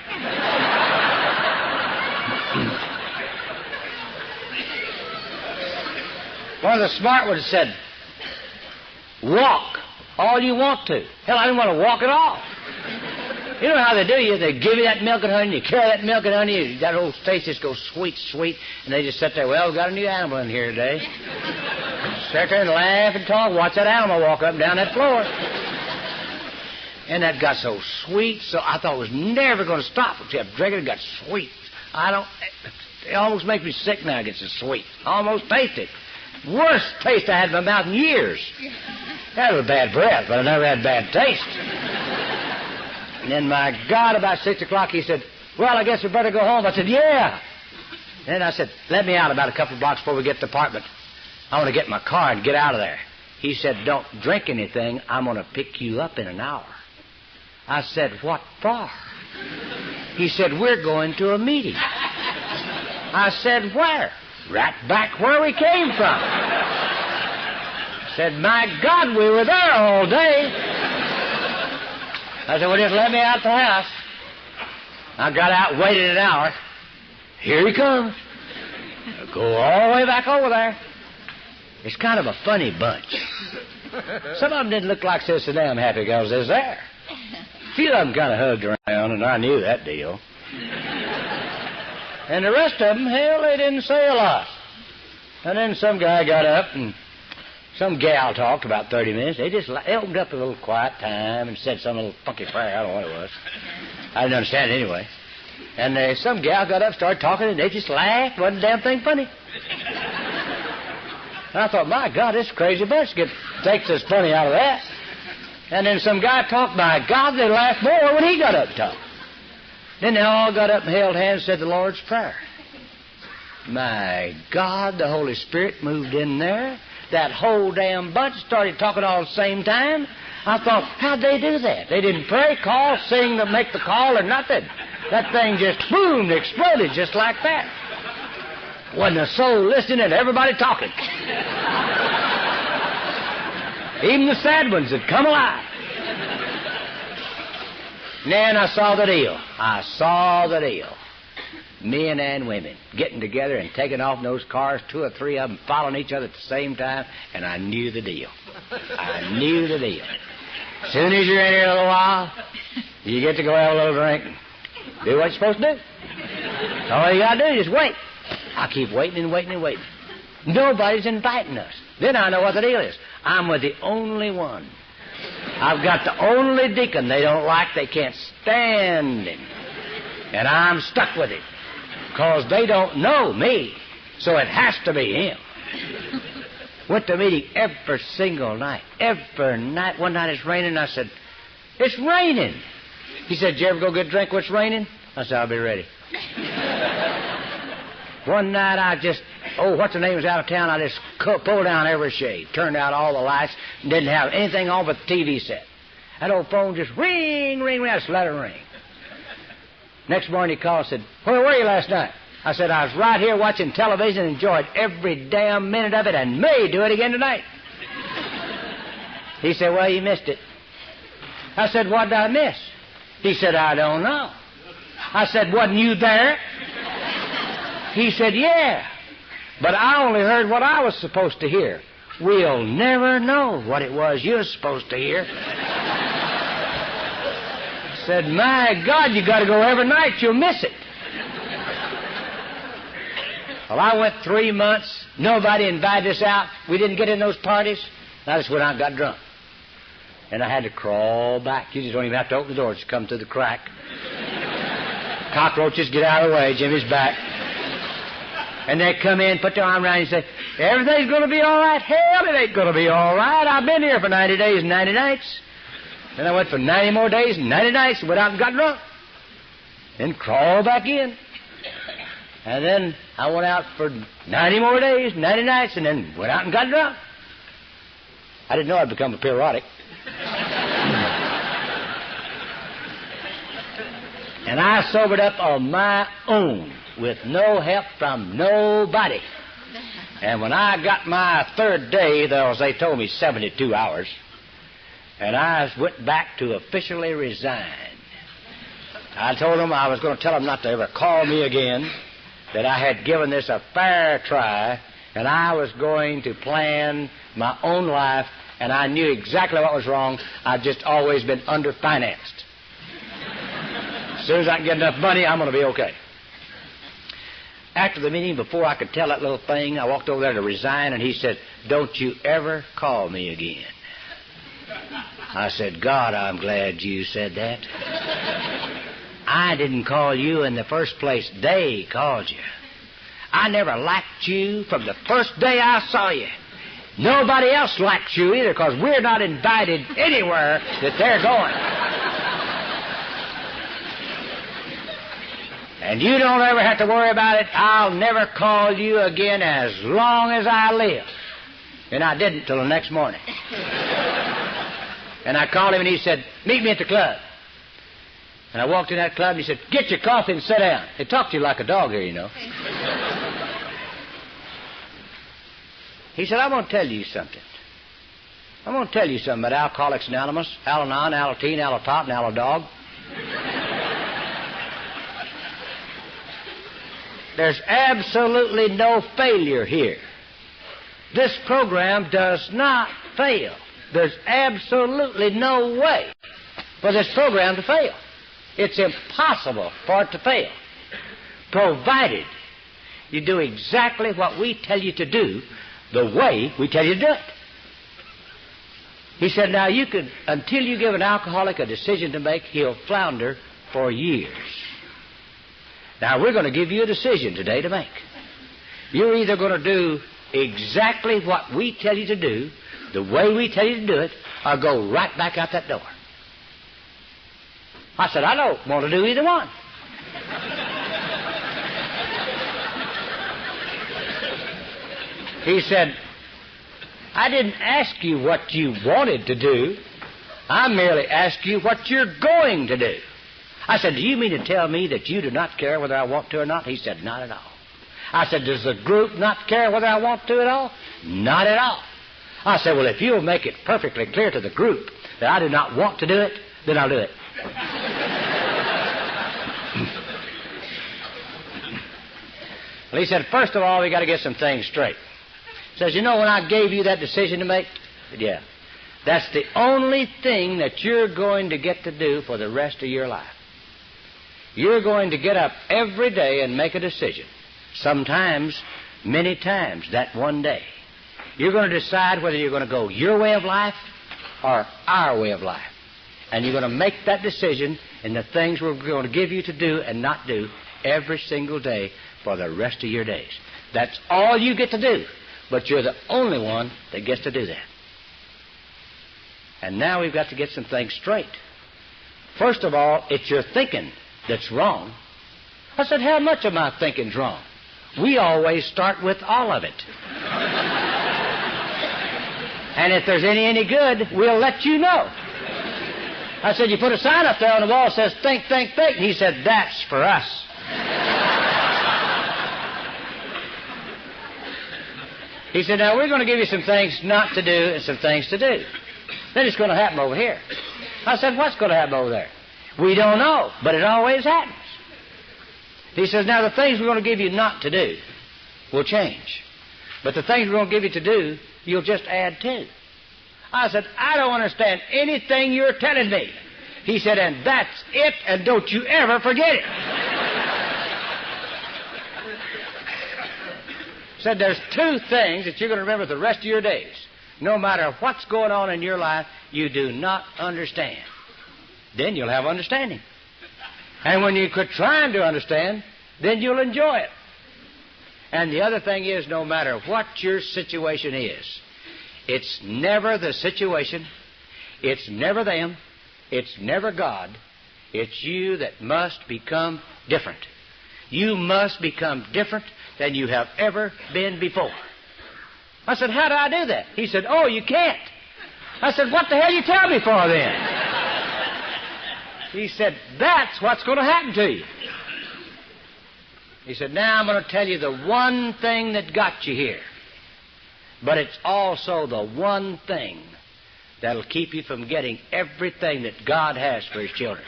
One of the smart ones said, walk all you want to. Hell, I didn't want to walk at all. You know how they do you? They give you that milk and honey, you carry that milk and honey, that old face just goes sweet, sweet, and they just sit there, well, we've got a new animal in here today. Sit there and laugh and talk, watch that animal walk up and down that floor. And that got so sweet, so I thought it was never going to stop. It kept drinking, it got sweet. It almost makes me sick now, it gets so sweet. I almost taste it. Worst taste I had in my mouth in years. That was bad breath, but I never had bad taste. And then, my God, about 6 o'clock, he said, well, I guess we better go home. I said, yeah. And then I said, let me out about a couple of blocks before we get to the apartment. I want to get in my car and get out of there. He said, don't drink anything. I'm going to pick you up in an hour. I said, what for? He said, we're going to a meeting. I said, where? Right back where we came from. I said, my God, we were there all day. I said, well, just let me out the house. I got out, waited an hour. Here he comes. Go all the way back over there. It's kind of a funny bunch. Some of them didn't look like so damn happy because they was there. A few of them kind of hugged around, and I knew that deal. And the rest of them, hell, they didn't say a lot. And then some guy got up, and some gal talked about 30 minutes. They just opened up a little quiet time and said some little funky prayer. I don't know what it was. I didn't understand it anyway. And some gal got up, started talking, and they just laughed. Wasn't a damn thing funny. And I thought, my God, this crazy bunch takes this funny out of that. And then some guy talked. My God, they laughed more when he got up to talk. Then they all got up and held hands and said the Lord's Prayer. My God, the Holy Spirit moved in there. That whole damn bunch started talking all at the same time. I thought, how'd they do that? They didn't pray, call, sing, make the call, or nothing. That thing just, boom, exploded just like that. Wasn't a soul listening and everybody talking. Even the sad ones had come alive. And then I saw the deal. Men and women getting together and taking off in those cars, 2 or 3 of them following each other at the same time, and I knew the deal. As soon as you're in here a little while, you get to go have a little drink and do what you're supposed to do. All you got to do is just wait. I keep waiting and waiting and waiting. Nobody's inviting us. Then I know what the deal is. I'm with the only one. I've got the only deacon they don't like. They can't stand him. And I'm stuck with him. Because they don't know me. So it has to be him. Went to meeting every single night. Every night. One night it's raining. I said, it's raining. He said, did you ever go get a drink when it's raining? I said, I'll be ready. One night I just, what's the name was out of town. I just pulled down every shade. Turned out all the lights. And didn't have anything on but the TV set. That old phone just ring, ring, ring. I just let it ring. Next morning he called and said, where were you last night? I said, I was right here watching television and enjoyed every damn minute of it and may do it again tonight. He said, well, you missed it. I said, what did I miss? He said, I don't know. I said, wasn't you there? He said, yeah. But I only heard what I was supposed to hear. We'll never know what it was you were supposed to hear. Said, my God, you got to go every night. You'll miss it. Well, I went 3 months. Nobody invited us out. We didn't get in those parties. I just went out and got drunk. And I had to crawl back. You just don't even have to open the door. Just come through the crack. Cockroaches, get out of the way. Jimmy's back. And they come in, put their arm around you and say, everything's going to be all right. Hell, it ain't going to be all right. I've been here for 90 days and 90 nights. Then I went for 90 more days and 90 nights and went out and got drunk. Then crawled back in. And then I went out for 90 more days, 90 nights, and then went out and got drunk. I didn't know I'd become a periodic. And I sobered up on my own with no help from nobody. And when I got my 3rd day, they told me 72 hours, and I went back to officially resign. I told them I was going to tell them not to ever call me again, that I had given this a fair try, and I was going to plan my own life, and I knew exactly what was wrong. I'd just always been underfinanced. As soon as I can get enough money, I'm going to be okay. After the meeting, before I could tell that little thing, I walked over there to resign, and he said, don't you ever call me again. I said, God, I'm glad you said that. I didn't call you in the first place. They called you. I never liked you from the first day I saw you. Nobody else likes you either, because we're not invited anywhere that they're going. And you don't ever have to worry about it. I'll never call you again as long as I live. And I didn't till the next morning. And I called him and he said, meet me at the club. And I walked in that club and he said, get your coffee and sit down. They talk to you like a dog here, you know. He said, I'm going to tell you something. I'm going to tell you something about Alcoholics Anonymous, Al-Anon, Al-Teen, Al-Top, and Al-Dog. there's absolutely no failure here. This program does not fail. There's absolutely no way for this program to fail. It's impossible for it to fail, provided you do exactly what we tell you to do the way we tell you to do it. He said, now you could, until you give an alcoholic a decision to make, he'll flounder for years. Now we're going to give you a decision today to make. You're either going to do exactly what we tell you to do, the way we tell you to do it, or go right back out that door. I said, I don't want to do either one. He said, I didn't ask you what you wanted to do. I merely asked you what you're going to do. I said, do you mean to tell me that you do not care whether I want to or not? He said, not at all. I said, does the group not care whether I want to at all? Not at all. I said, well, if you'll make it perfectly clear to the group that I do not want to do it, then I'll do it. Well, he said, first of all, we got to get some things straight. He says, you know, when I gave you that decision to make, I said, yeah, that's the only thing that you're going to get to do for the rest of your life. You're going to get up every day and make a decision. Sometimes, many times, that one day. You're going to decide whether you're going to go your way of life or our way of life. And you're going to make that decision in the things we're going to give you to do and not do every single day for the rest of your days. That's all you get to do. But you're the only one that gets to do that. And now we've got to get some things straight. First of all, it's your thinking that's wrong. I said, how much of my thinking's wrong? We always start with all of it. And if there's any good, we'll let you know. I said, you put a sign up there on the wall that says, think, think, think. And he said, that's for us. He said, now we're going to give you some things not to do and some things to do. Then it's going to happen over here. I said, what's going to happen over there? We don't know, but it always happens. He says, now the things we're going to give you not to do will change. But the things we're going to give you to do, you'll just add to. I said, I don't understand anything you're telling me. He said, and that's it, and don't you ever forget it. Said there's two things that you're going to remember the rest of your days. No matter what's going on in your life, you do not understand. Then you'll have understanding. And when you quit trying to understand, then you'll enjoy it. And the other thing is, no matter what your situation is, it's never the situation, it's never them, it's never God, it's you that must become different. You must become different than you have ever been before. I said, how do I do that? He said, oh, you can't. I said, what the hell you tell me for then? He said, that's what's going to happen to you. He said, now I'm going to tell you the one thing that got you here. But it's also the one thing that'll keep you from getting everything that God has for His children.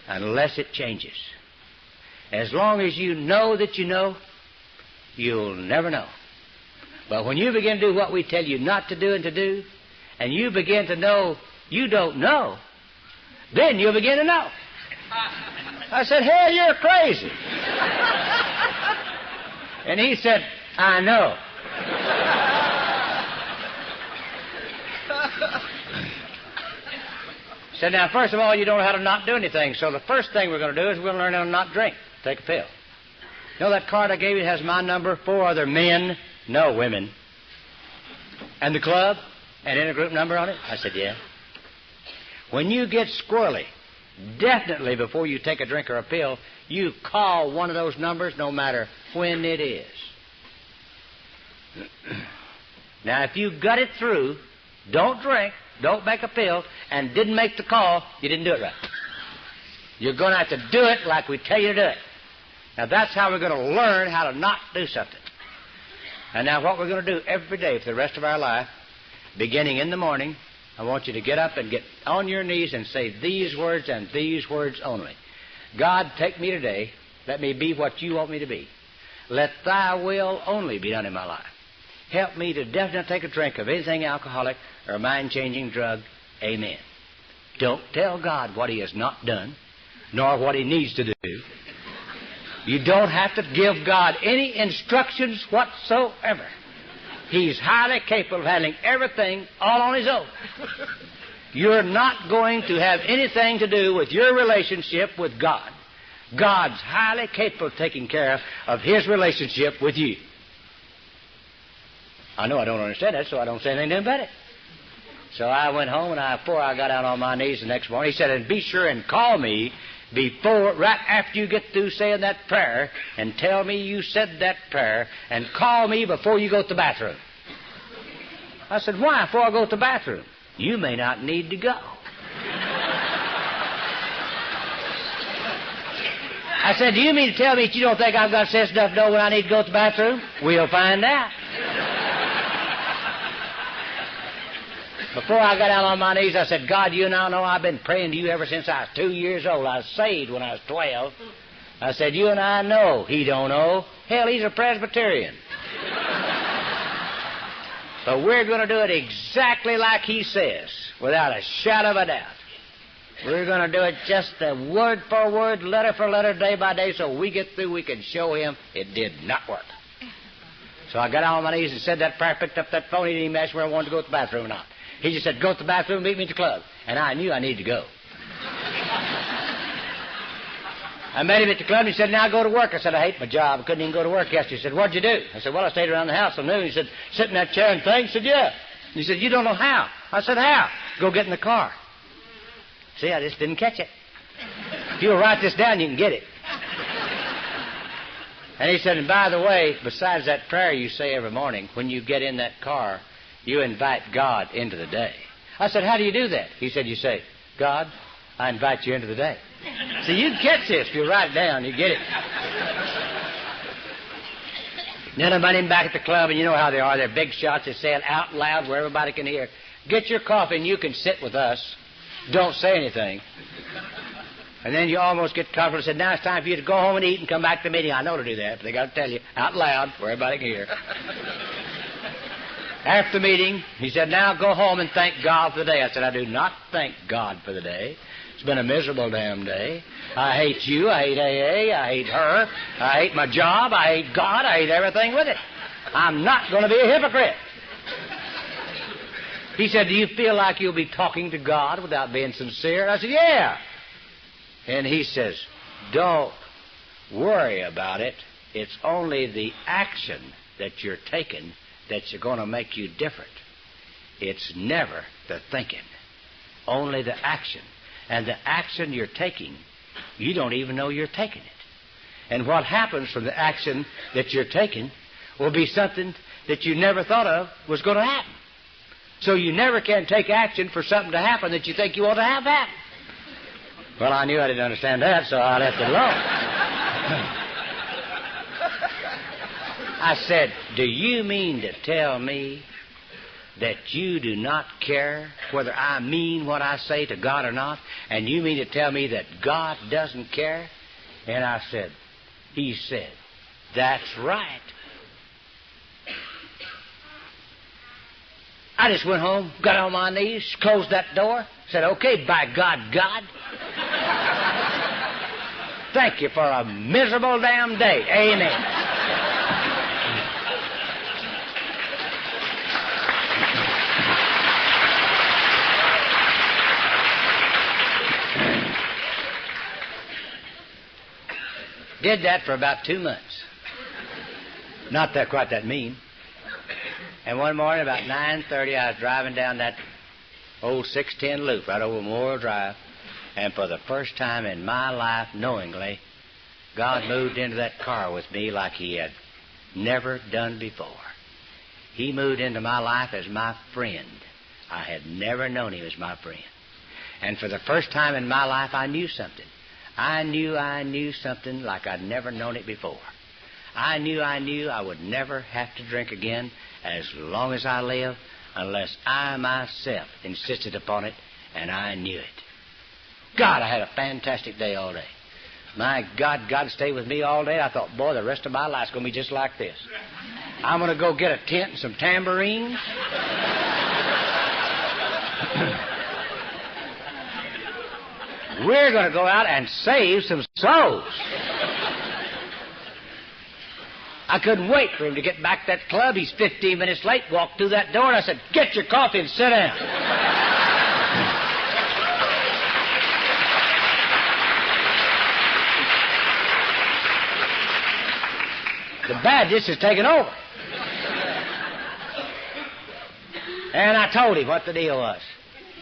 Unless it changes. As long as you know that you know, you'll never know. But when you begin to do what we tell you not to do and to do, and you begin to know you don't know, then you'll begin to know. I said, hell, you're crazy. And he said, I know. He said, now, first of all, you don't know how to not do anything. So the first thing we're going to do is we're going to learn how to not drink. Take a pill. You know that card I gave you has my number, 4 other men, no women, and the club, and intergroup number on it? I said, yeah. When you get squirrely, definitely before you take a drink or a pill, you call one of those numbers no matter when it is. Now, if you got it through, don't drink, don't make a pill, and didn't make the call, you didn't do it right. You're going to have to do it like we tell you to do it. Now, that's how we're going to learn how to not do something. And now what we're going to do every day for the rest of our life, beginning in the morning, I want you to get up and get on your knees and say these words and these words only. God, take me today Let me be what you want me to be. Let thy will only be done in my life. Help me to definitely take a drink of anything alcoholic or mind-changing drug. Amen. Don't tell God what he has not done, nor what he needs to do. You don't have to give God any instructions whatsoever. He's highly capable of handling everything all on his own. You're not going to have anything to do with your relationship with God. God's highly capable of taking care of his relationship with you. I know I don't understand that, so I don't say anything to him about it. So I went home, and before I got down on my knees the next morning, he said, and be sure and call me right after you get through saying that prayer, and tell me you said that prayer, and call me before you go to the bathroom. I said, why before I go to the bathroom? You may not need to go. I said, do you mean to tell me that you don't think I've got sense enough to know when I need to go to the bathroom? We'll find out. Before I got down on my knees, I said, God, you now know I've been praying to you ever since I was 2 years old. I was saved when I was 12. I said, you and I know. He don't know. Hell, he's a Presbyterian. But we're going to do it exactly like he says, without a shadow of a doubt. We're going to do it just word for word, letter for letter, day by day, so we get through, we can show him it did not work. So I got down on my knees and said that prayer, picked up that phone. He didn't even ask where I wanted to go to the bathroom or not. He just said, go to the bathroom and meet me at the club. And I knew I needed to go. I met him at the club, and he said, now go to work. I said, I hate my job. I couldn't even go to work yesterday. He said, what'd you do? I said, well, I stayed around the house till noon. He said, sit in that chair and think? I said, yeah. He said, you don't know how. I said, how? Go get in the car. See, I just didn't catch it. If you'll write this down, you can get it. And he said, and by the way, besides that prayer you say every morning, when you get in that car, you invite God into the day. I said, how do you do that? He said, you say, God, I invite you into the day. So you can catch this. If you write it down, you get it. Then I met him back at the club, and you know how they are. They're big shots. They say it out loud where everybody can hear. Get your coffee, and you can sit with us. Don't say anything. And then you almost get comfortable and said, now it's time for you to go home and eat and come back to the meeting. I know to do that, but they got to tell you out loud where everybody can hear. After the meeting, he said, now go home and thank God for the day. I said, I do not thank God for the day. It's been a miserable damn day. I hate you. I hate AA. I hate her. I hate my job. I hate God. I hate everything with it. I'm not going to be a hypocrite. He said, do you feel like you'll be talking to God without being sincere? I said, yeah. And he says, don't worry about it. It's only the action that you're taking that's going to make you different. It's never the thinking, only the action. And the action you're taking, you don't even know you're taking it. And what happens from the action that you're taking will be something that you never thought of was going to happen. So you never can take action for something to happen that you think you ought to have happen. Well, I knew I didn't understand that, so I left it alone. I said, do you mean to tell me that you do not care whether I mean what I say to God or not? And you mean to tell me that God doesn't care? And I said, he said, that's right. I just went home, got on my knees, closed that door, said, okay, by God, God. Thank you for a miserable damn day. Amen. Did that for about 2 months. Not that quite that mean. And one morning about 9:30, I was driving down that old 610 loop right over Memorial Drive, and for the first time in my life, knowingly, God moved into that car with me like he had never done before. He moved into my life as my friend. I had never known him as my friend. And for the first time in my life, I knew something. I knew something like I'd never known it before. I knew I would never have to drink again as long as I live unless I myself insisted upon it, and I knew it. God, I had a fantastic day all day. My God, God stayed with me all day. I thought, boy, the rest of my life's going to be just like this. I'm going to go get a tent and some tambourines. We're going to go out and save some souls. I couldn't wait for him to get back to that club. He's 15 minutes late, walked through that door, and I said, get your coffee and sit down. The badness is taking over. And I told him what the deal was.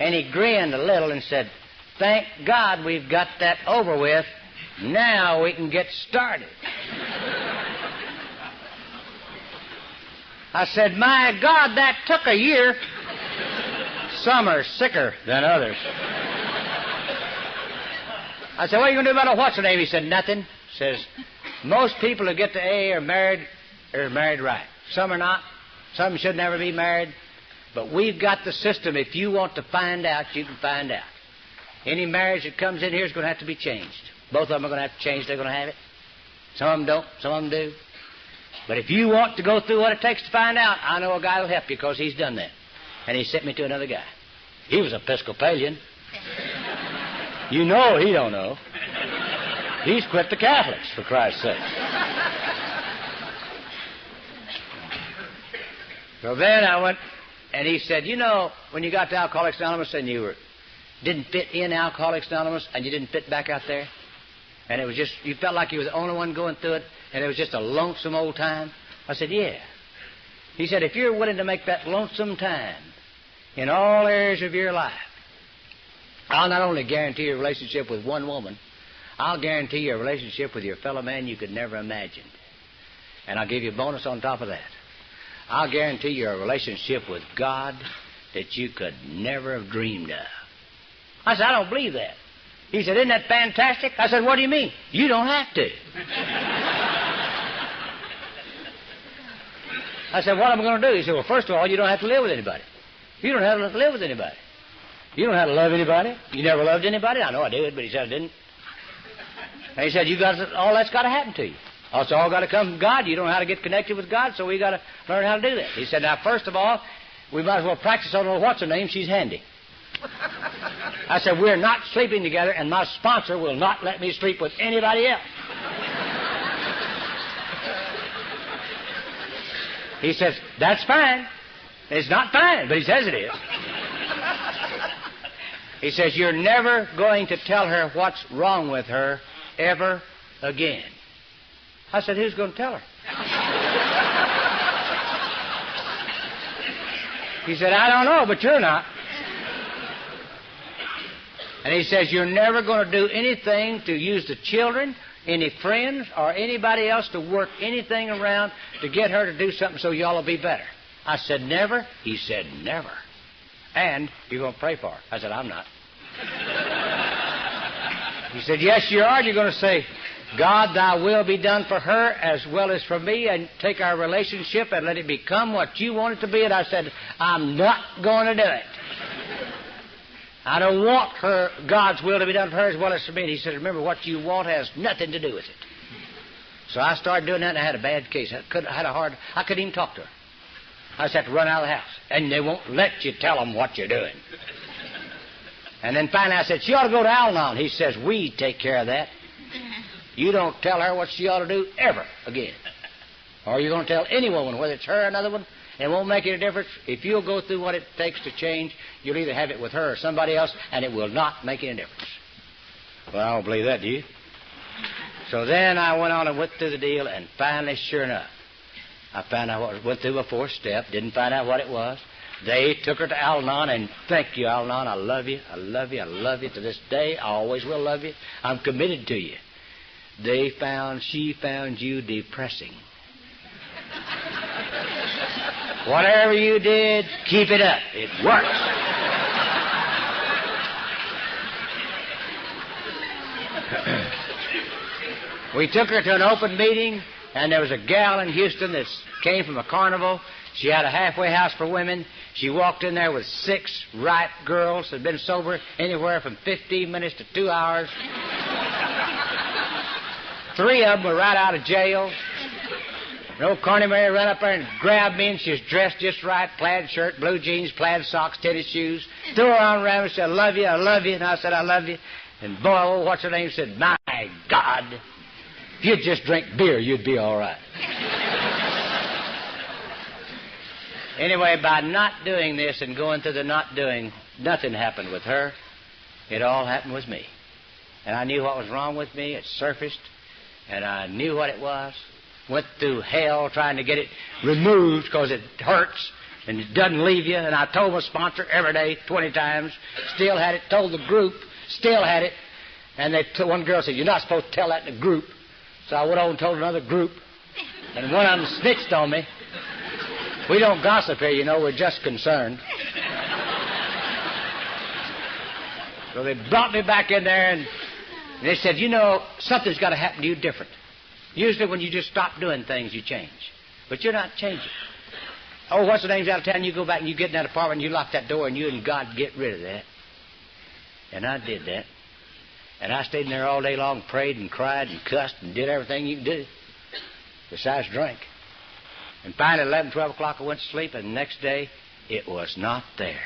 And he grinned a little and said, thank God we've got that over with. Now we can get started. I said, my God, that took a year. Some are sicker than others. I said, what are you going to do about it? What's her name? He said, nothing. Says, most people who get to AA are married right. Some are not. Some should never be married. But we've got the system. If you want to find out, you can find out. Any marriage that comes in here is going to have to be changed. Both of them are going to have to change. They're going to have it. Some of them don't. Some of them do. But if you want to go through what it takes to find out, I know a guy will help you because he's done that. And he sent me to another guy. He was Episcopalian. You know he don't know. He's quit the Catholics, for Christ's sake. So then I went, and he said, you know, when you got to Alcoholics Anonymous and you didn't fit in Alcoholics Anonymous and you didn't fit back out there, and it was just, you felt like you were the only one going through it, and it was just a lonesome old time. I said, yeah. He said, if you're willing to make that lonesome time in all areas of your life, I'll not only guarantee your relationship with one woman, I'll guarantee you a relationship with your fellow man you could never imagine. And I'll give you a bonus on top of that. I'll guarantee you a relationship with God that you could never have dreamed of. I said, I don't believe that. He said, isn't that fantastic? I said, what do you mean? You don't have to. I said, what am I going to do? He said, well, first of all, you don't have to live with anybody. You don't have to live with anybody. You don't have to love anybody. You never loved anybody. I know I did, but he said I didn't. And he said, all that's got to happen to you. It's all got to come from God. You don't know how to get connected with God, so we got to learn how to do that. He said, now, first of all, we might as well practice on what's her name. She's handy. I said, we're not sleeping together, and my sponsor will not let me sleep with anybody else. He says, that's fine. It's not fine, but he says it is. He says, you're never going to tell her what's wrong with her ever again. I said, who's going to tell her? He said, I don't know, but you're not. And he says, you're never going to do anything to use the children, any friends, or anybody else to work anything around to get her to do something so y'all will be better. I said, never? He said, never. And you're going to pray for her. I said, I'm not. He said, yes, you are. You're going to say, God, thy will be done for her as well as for me, and take our relationship and let it become what you want it to be. And I said, I'm not going to do it. I don't want God's will to be done for her as well as for me. And he said, remember, what you want has nothing to do with it. So I started doing that, and I had a bad case. I couldn't even talk to her. I just had to run out of the house. And they won't let you tell them what you're doing. And then finally I said, she ought to go to Al-Anon. He says, we take care of that. You don't tell her what she ought to do ever again. Or you're going to tell any woman, whether it's her or another one, it won't make any difference. If you'll go through what it takes to change, you'll either have it with her or somebody else, and it will not make any difference. Well, I don't believe that, do you? So then I went on and went through the deal, and finally, sure enough, I found out went through a fourth step, didn't find out what it was. They took her to Al-Anon, and thank you, Al-Anon. I love you. I love you. I love you to this day. I always will love you. I'm committed to you. She found you depressing. Whatever you did, keep it up. It works. We took her to an open meeting, and there was a gal in Houston that came from a carnival. She had a halfway house for women. She walked in there with 6 ripe girls that had been sober anywhere from 15 minutes to 2 hours. 3 of them were right out of jail. And old Carney Mary ran up there and grabbed me, and she was dressed just right, plaid shirt, blue jeans, plaid socks, tennis shoes. Threw her arm around me and said, I love you, I love you. And I said, I love you. And boy, old what's her name said, my God, if you'd just drink beer, you'd be all right. Anyway, by not doing this and going through the not doing, nothing happened with her. It all happened with me. And I knew what was wrong with me. It surfaced, and I knew what it was. Went through hell trying to get it removed because it hurts and it doesn't leave you. And I told my sponsor every day 20 times. Still had it. Told the group. Still had it. And one girl said, you're not supposed to tell that in the group. So I went over and told another group. And one of them snitched on me. We don't gossip here, you know. We're just concerned. So they brought me back in there, and they said, you know, something's got to happen to you different. Usually when you just stop doing things, you change. But you're not changing. Oh, what's the name's out of town? You go back and you get in that apartment and you lock that door and you and God get rid of that. And I did that. And I stayed in there all day long, prayed and cried and cussed and did everything you can do, besides drink. And finally, 11, 12 o'clock, I went to sleep, and the next day, it was not there.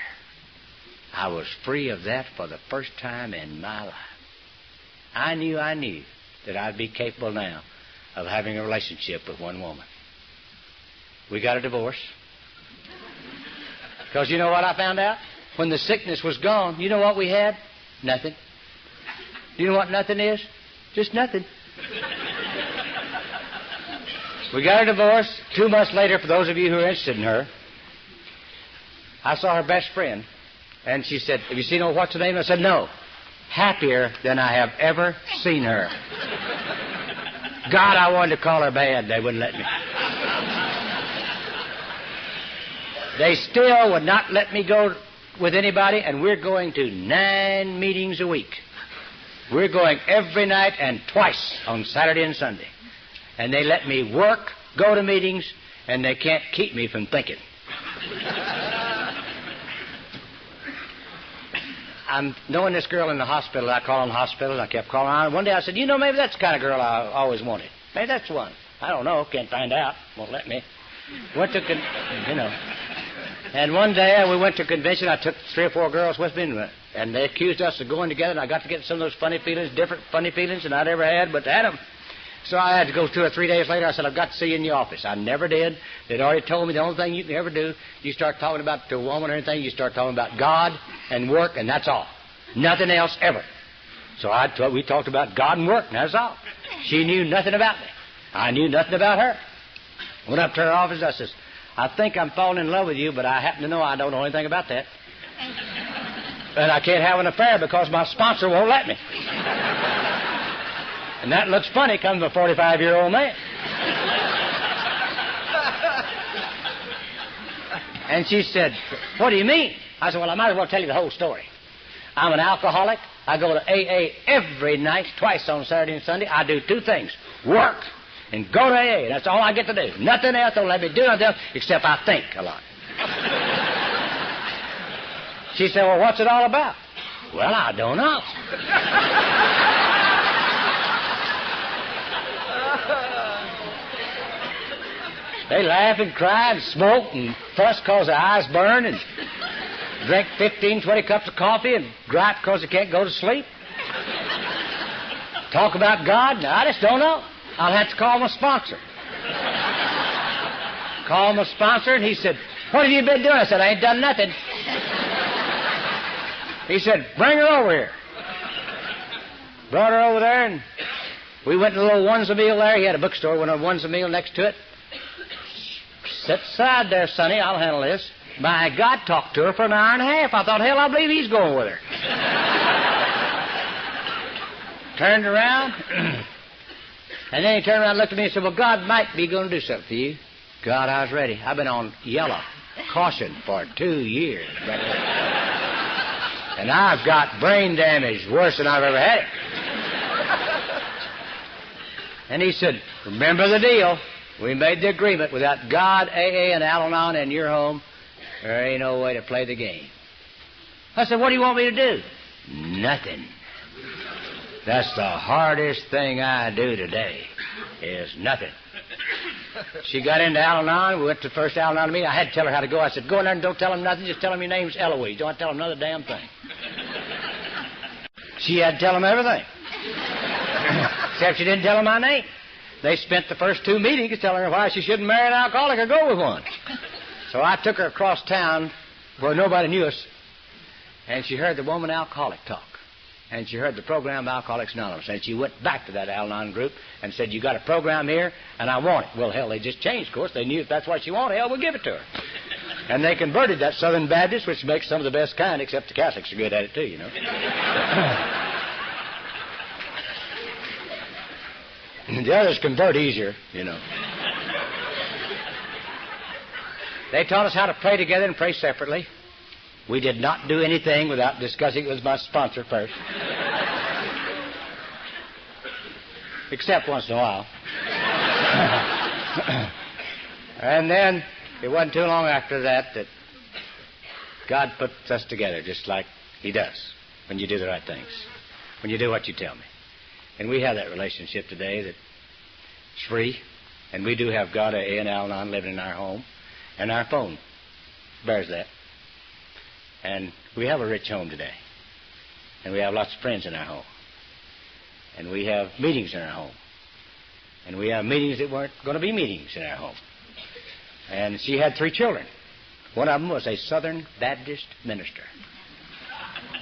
I was free of that for the first time in my life. I knew that I'd be capable now of having a relationship with one woman. We got a divorce. Because you know what I found out? When the sickness was gone, you know what we had? Nothing. Do you know what nothing is? Just nothing. We got a divorce. 2 months later, for those of you who are interested in her, I saw her best friend. And she said, have you seen her? What's her name? I said, no. Happier than I have ever seen her. God, I wanted to call her bad. They wouldn't let me. They still would not let me go with anybody, and we're going to 9 meetings a week. We're going every night and twice on Saturday and Sunday. And they let me work, go to meetings, and they can't keep me from thinking. I'm knowing this girl in the hospital. I call in the hospital, and I kept calling her. One day I said, you know, maybe that's the kind of girl I always wanted. Maybe that's one. I don't know. Can't find out. Won't let me. Went to, And one day we went to a convention. I took 3 or 4 girls with me, and they accused us of going together, and I got to get some of those funny feelings, different funny feelings than I'd ever had, but had them. So I had to go 2 or 3 days later. I said, I've got to see you in the office. I never did. They'd already told me the only thing you can ever do, you start talking about to a woman or anything, you start talking about God and work, and that's all. Nothing else ever. So we talked about God and work, and that's all. She knew nothing about me. I knew nothing about her. Went up to her office. I says, I think I'm falling in love with you, but I happen to know I don't know anything about that. And I can't have an affair because my sponsor won't let me. And that looks funny coming from a 45-year-old man. And she said, what do you mean? I said, well, I might as well tell you the whole story. I'm an alcoholic. I go to AA every night, twice on Saturday and Sunday. I do 2 things, work and go to AA. That's all I get to do. Nothing else. Don't let me do nothing else except I think a lot. She said, well, what's it all about? Well, I don't know. They laugh and cry and smoke and fuss because their eyes burn and drink 15, 20 cups of coffee and gripe because they can't go to sleep. Talk about God? No, I just don't know. I'll have to call my sponsor. Call my sponsor, and he said, what have you been doing? I said, I ain't done nothing. He said, bring her over here. Brought her over there, and we went to a little Ones-A-Meal there. He had a bookstore, went on Ones-A-Meal next to it. Sit aside there, Sonny, I'll handle this. My God, talked to her for an hour and a half. I thought, hell, I believe he's going with her. Turned around, and then he turned around and looked at me and said, well, God might be going to do something for you. God, I was ready. I've been on yellow caution for 2 years, brother. And I've got brain damage worse than I've ever had it. And he said, remember the deal. We made the agreement. Without God, AA, and Al-Anon in your home, there ain't no way to play the game. I said, what do you want me to do? Nothing. That's the hardest thing I do today, is nothing. She got into Al-Anon. We went to the first Al-Anon meeting. I had to tell her how to go. I said, go in there and don't tell them nothing. Just tell them your name's Eloise. Don't tell them another damn thing. She had to tell them everything. Except she didn't tell them my name. They spent the first 2 meetings telling her why she shouldn't marry an alcoholic or go with one. So I took her across town where nobody knew us, and she heard the woman alcoholic talk. And she heard the program of Alcoholics Anonymous. And she went back to that Al-Anon group and said, you got a program here, and I want it. Well, hell, they just changed, of course. They knew if that's what she wanted, hell, we'll give it to her. And they converted that Southern Baptist, which makes some of the best kind, except the Catholics are good at it, too, you know. The others convert easier, you know. They taught us how to pray together and pray separately. We did not do anything without discussing it with my sponsor first. Except once in a while. And then it wasn't too long after that God puts us together just like He does when you do the right things, when you do what you tell me. And we have that relationship today that's free, and we do have God A and Al-Anon living in our home, and our phone bears that. And we have a rich home today. And we have lots of friends in our home. And we have meetings in our home. And we have meetings that weren't going to be meetings in our home. And she had 3 children. One of them was a Southern Baptist minister.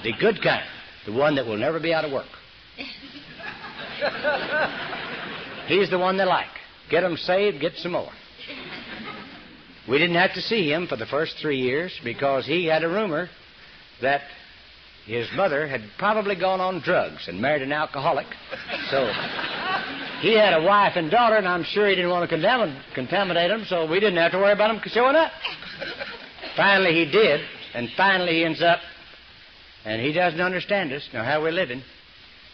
The good kind. The one that will never be out of work. He's the one they like. Get them saved, get some more. We didn't have to see him for the first 3 years because he had a rumor that his mother had probably gone on drugs and married an alcoholic. So he had a wife and daughter, and I'm sure he didn't want to contaminate them, so we didn't have to worry about him showing up. Finally he did, and finally he ends up, and he doesn't understand us, nor how we're living,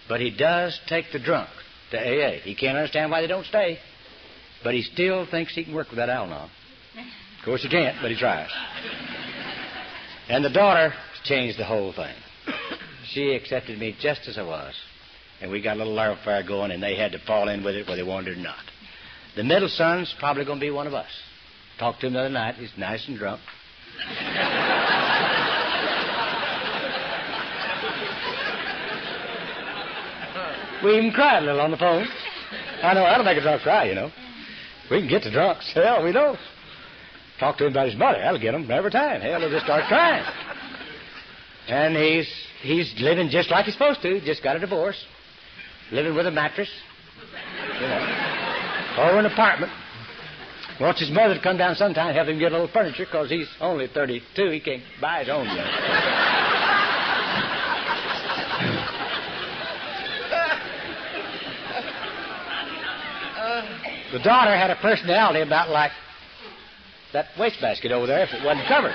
but he does take the drunk to AA. He can't understand why they don't stay, but he still thinks he can work with that Al-Anon. Of course he can't, but he tries. And the daughter changed the whole thing. She accepted me just as I was. And we got a little love affair going, and they had to fall in with it whether they wanted it or not. The middle son's probably going to be one of us. Talked to him the other night. He's nice and drunk. We even cried a little on the phone. I know, that'll make a drunk cry, you know. We can get the drunks. Hell, we know. Talk to him about his mother. That'll get him every time. Hell, he'll just start crying. And he's living just like he's supposed to. Just got a divorce. Living with a mattress. You know. Or an apartment. Wants his mother to come down sometime and help him get a little furniture because he's only 32. He can't buy his own yet. The daughter had a personality about like that wastebasket over there if it wasn't covered.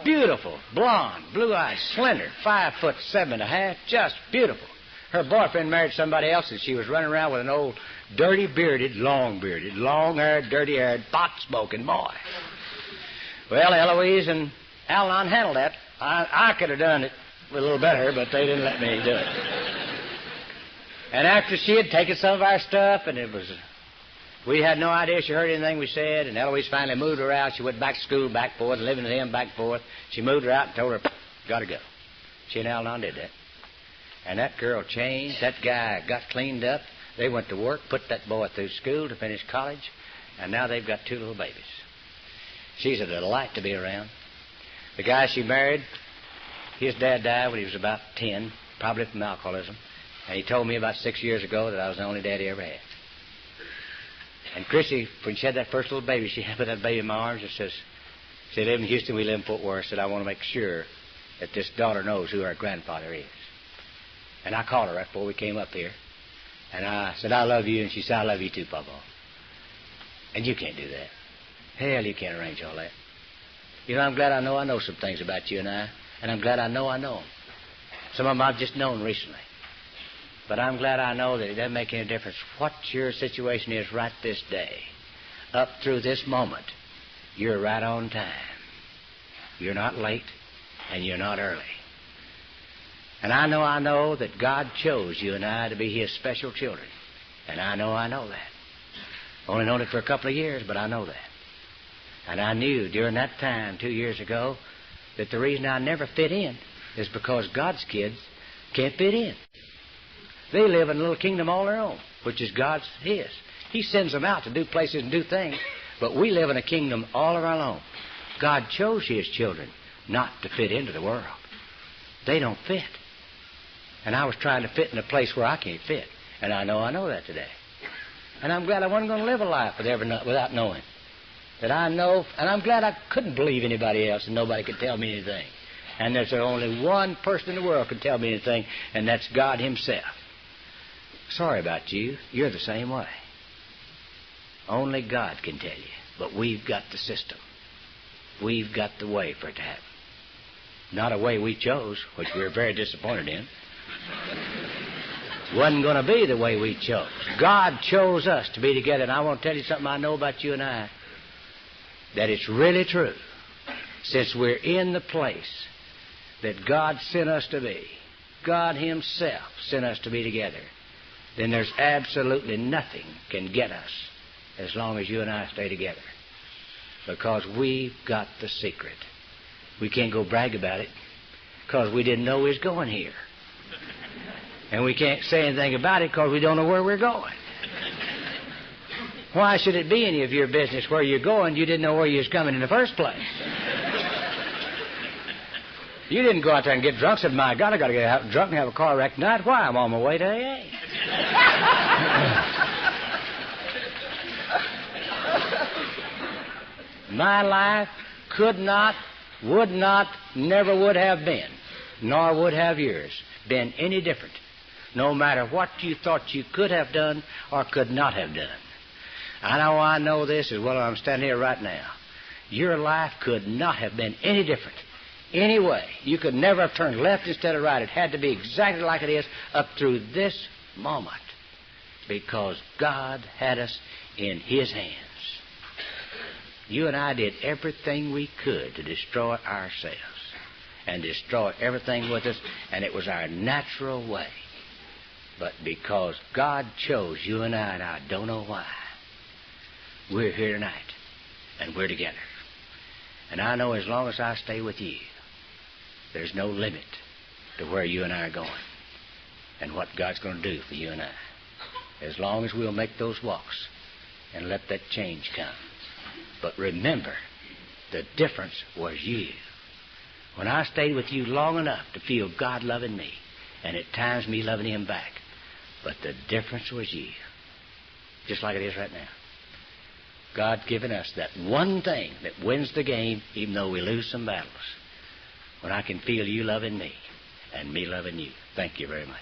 Beautiful, blonde, blue-eyed, slender, 5'7.5", just beautiful. Her boyfriend married somebody else, and she was running around with an old dirty-bearded, long-haired, dirty-haired, pot-smoking boy. Well, Eloise and Al-Anon handled that. I could have done it a little better, but they didn't let me do it. And after she had taken some of our stuff, and we had no idea she heard anything we said, and Eloise finally moved her out. She went back to school, back forth, and living with him, back forth. She moved her out and told her, got to go. She and Al-Anon did that. And that girl changed. That guy got cleaned up. They went to work, put that boy through school to finish college, and now they've got 2 little babies. She's a delight to be around. The guy she married, his dad died when he was about 10, probably from alcoholism. And he told me about 6 years ago that I was the only dad he ever had. And Chrissy, when she had that first little baby, she put that baby in my arms and says, she live in Houston, we live in Fort Worth, said, I want to make sure that this daughter knows who her grandfather is. And I called her right before we came up here. And I said, I love you. And she said, I love you too, Papa. And you can't do that. Hell, you can't arrange all that. You know, I'm glad I know some things about you and I. And I'm glad I know them. Some of them I've just known recently. But I'm glad I know that it doesn't make any difference what your situation is right this day. Up through this moment, you're right on time. You're not late, and you're not early. And I know that God chose you and I to be His special children. And I know that. Only known it for a couple of years, but I know that. And I knew during that time, 2 years ago, that the reason I never fit in is because God's kids can't fit in. They live in a little kingdom all their own, which is His. He sends them out to do places and do things, but we live in a kingdom all of our own. God chose His children not to fit into the world. They don't fit. And I was trying to fit in a place where I can't fit. And I know that today. And I'm glad I wasn't going to live a life without knowing. That I know, and I'm glad I couldn't believe anybody else and nobody could tell me anything. And there's only one person in the world can tell me anything, and that's God Himself. Sorry about you. You're the same way. Only God can tell you. But we've got the system. We've got the way for it to happen. Not a way we chose, which we were very disappointed in. Wasn't going to be the way we chose. God chose us to be together. And I want to tell you something I know about you and I, that it's really true. Since we're in the place that God sent us to be, God Himself sent us to be together, then there's absolutely nothing can get us as long as you and I stay together. Because we've got the secret. We can't go brag about it because we didn't know we was going here. And we can't say anything about it because we don't know where we're going. Why should it be any of your business where you're going? You didn't know where you was coming in the first place. You didn't go out there and get drunk and said, my God, I got to get drunk and have a car wreck tonight. Why? I'm on my way to AA. My life could not, would not, never would have been, nor would have yours, been any different, no matter what you thought you could have done or could not have done. I know this as well as I'm standing here right now. Your life could not have been any different. Any way. You could never have turned left instead of right. It had to be exactly like it is up through this moment because God had us in His hands. You and I did everything we could to destroy ourselves and destroy everything with us, and it was our natural way. But because God chose you and I don't know why, we're here tonight, and we're together. And I know as long as I stay with you, there's no limit to where you and I are going and what God's going to do for you and I. As long as we'll make those walks and let that change come. But remember, the difference was you. When I stayed with you long enough to feel God loving me, and at times me loving Him back, but the difference was you. Just like it is right now. God's given us that one thing that wins the game, even though we lose some battles. When I can feel you loving me, and me loving you. Thank you very much.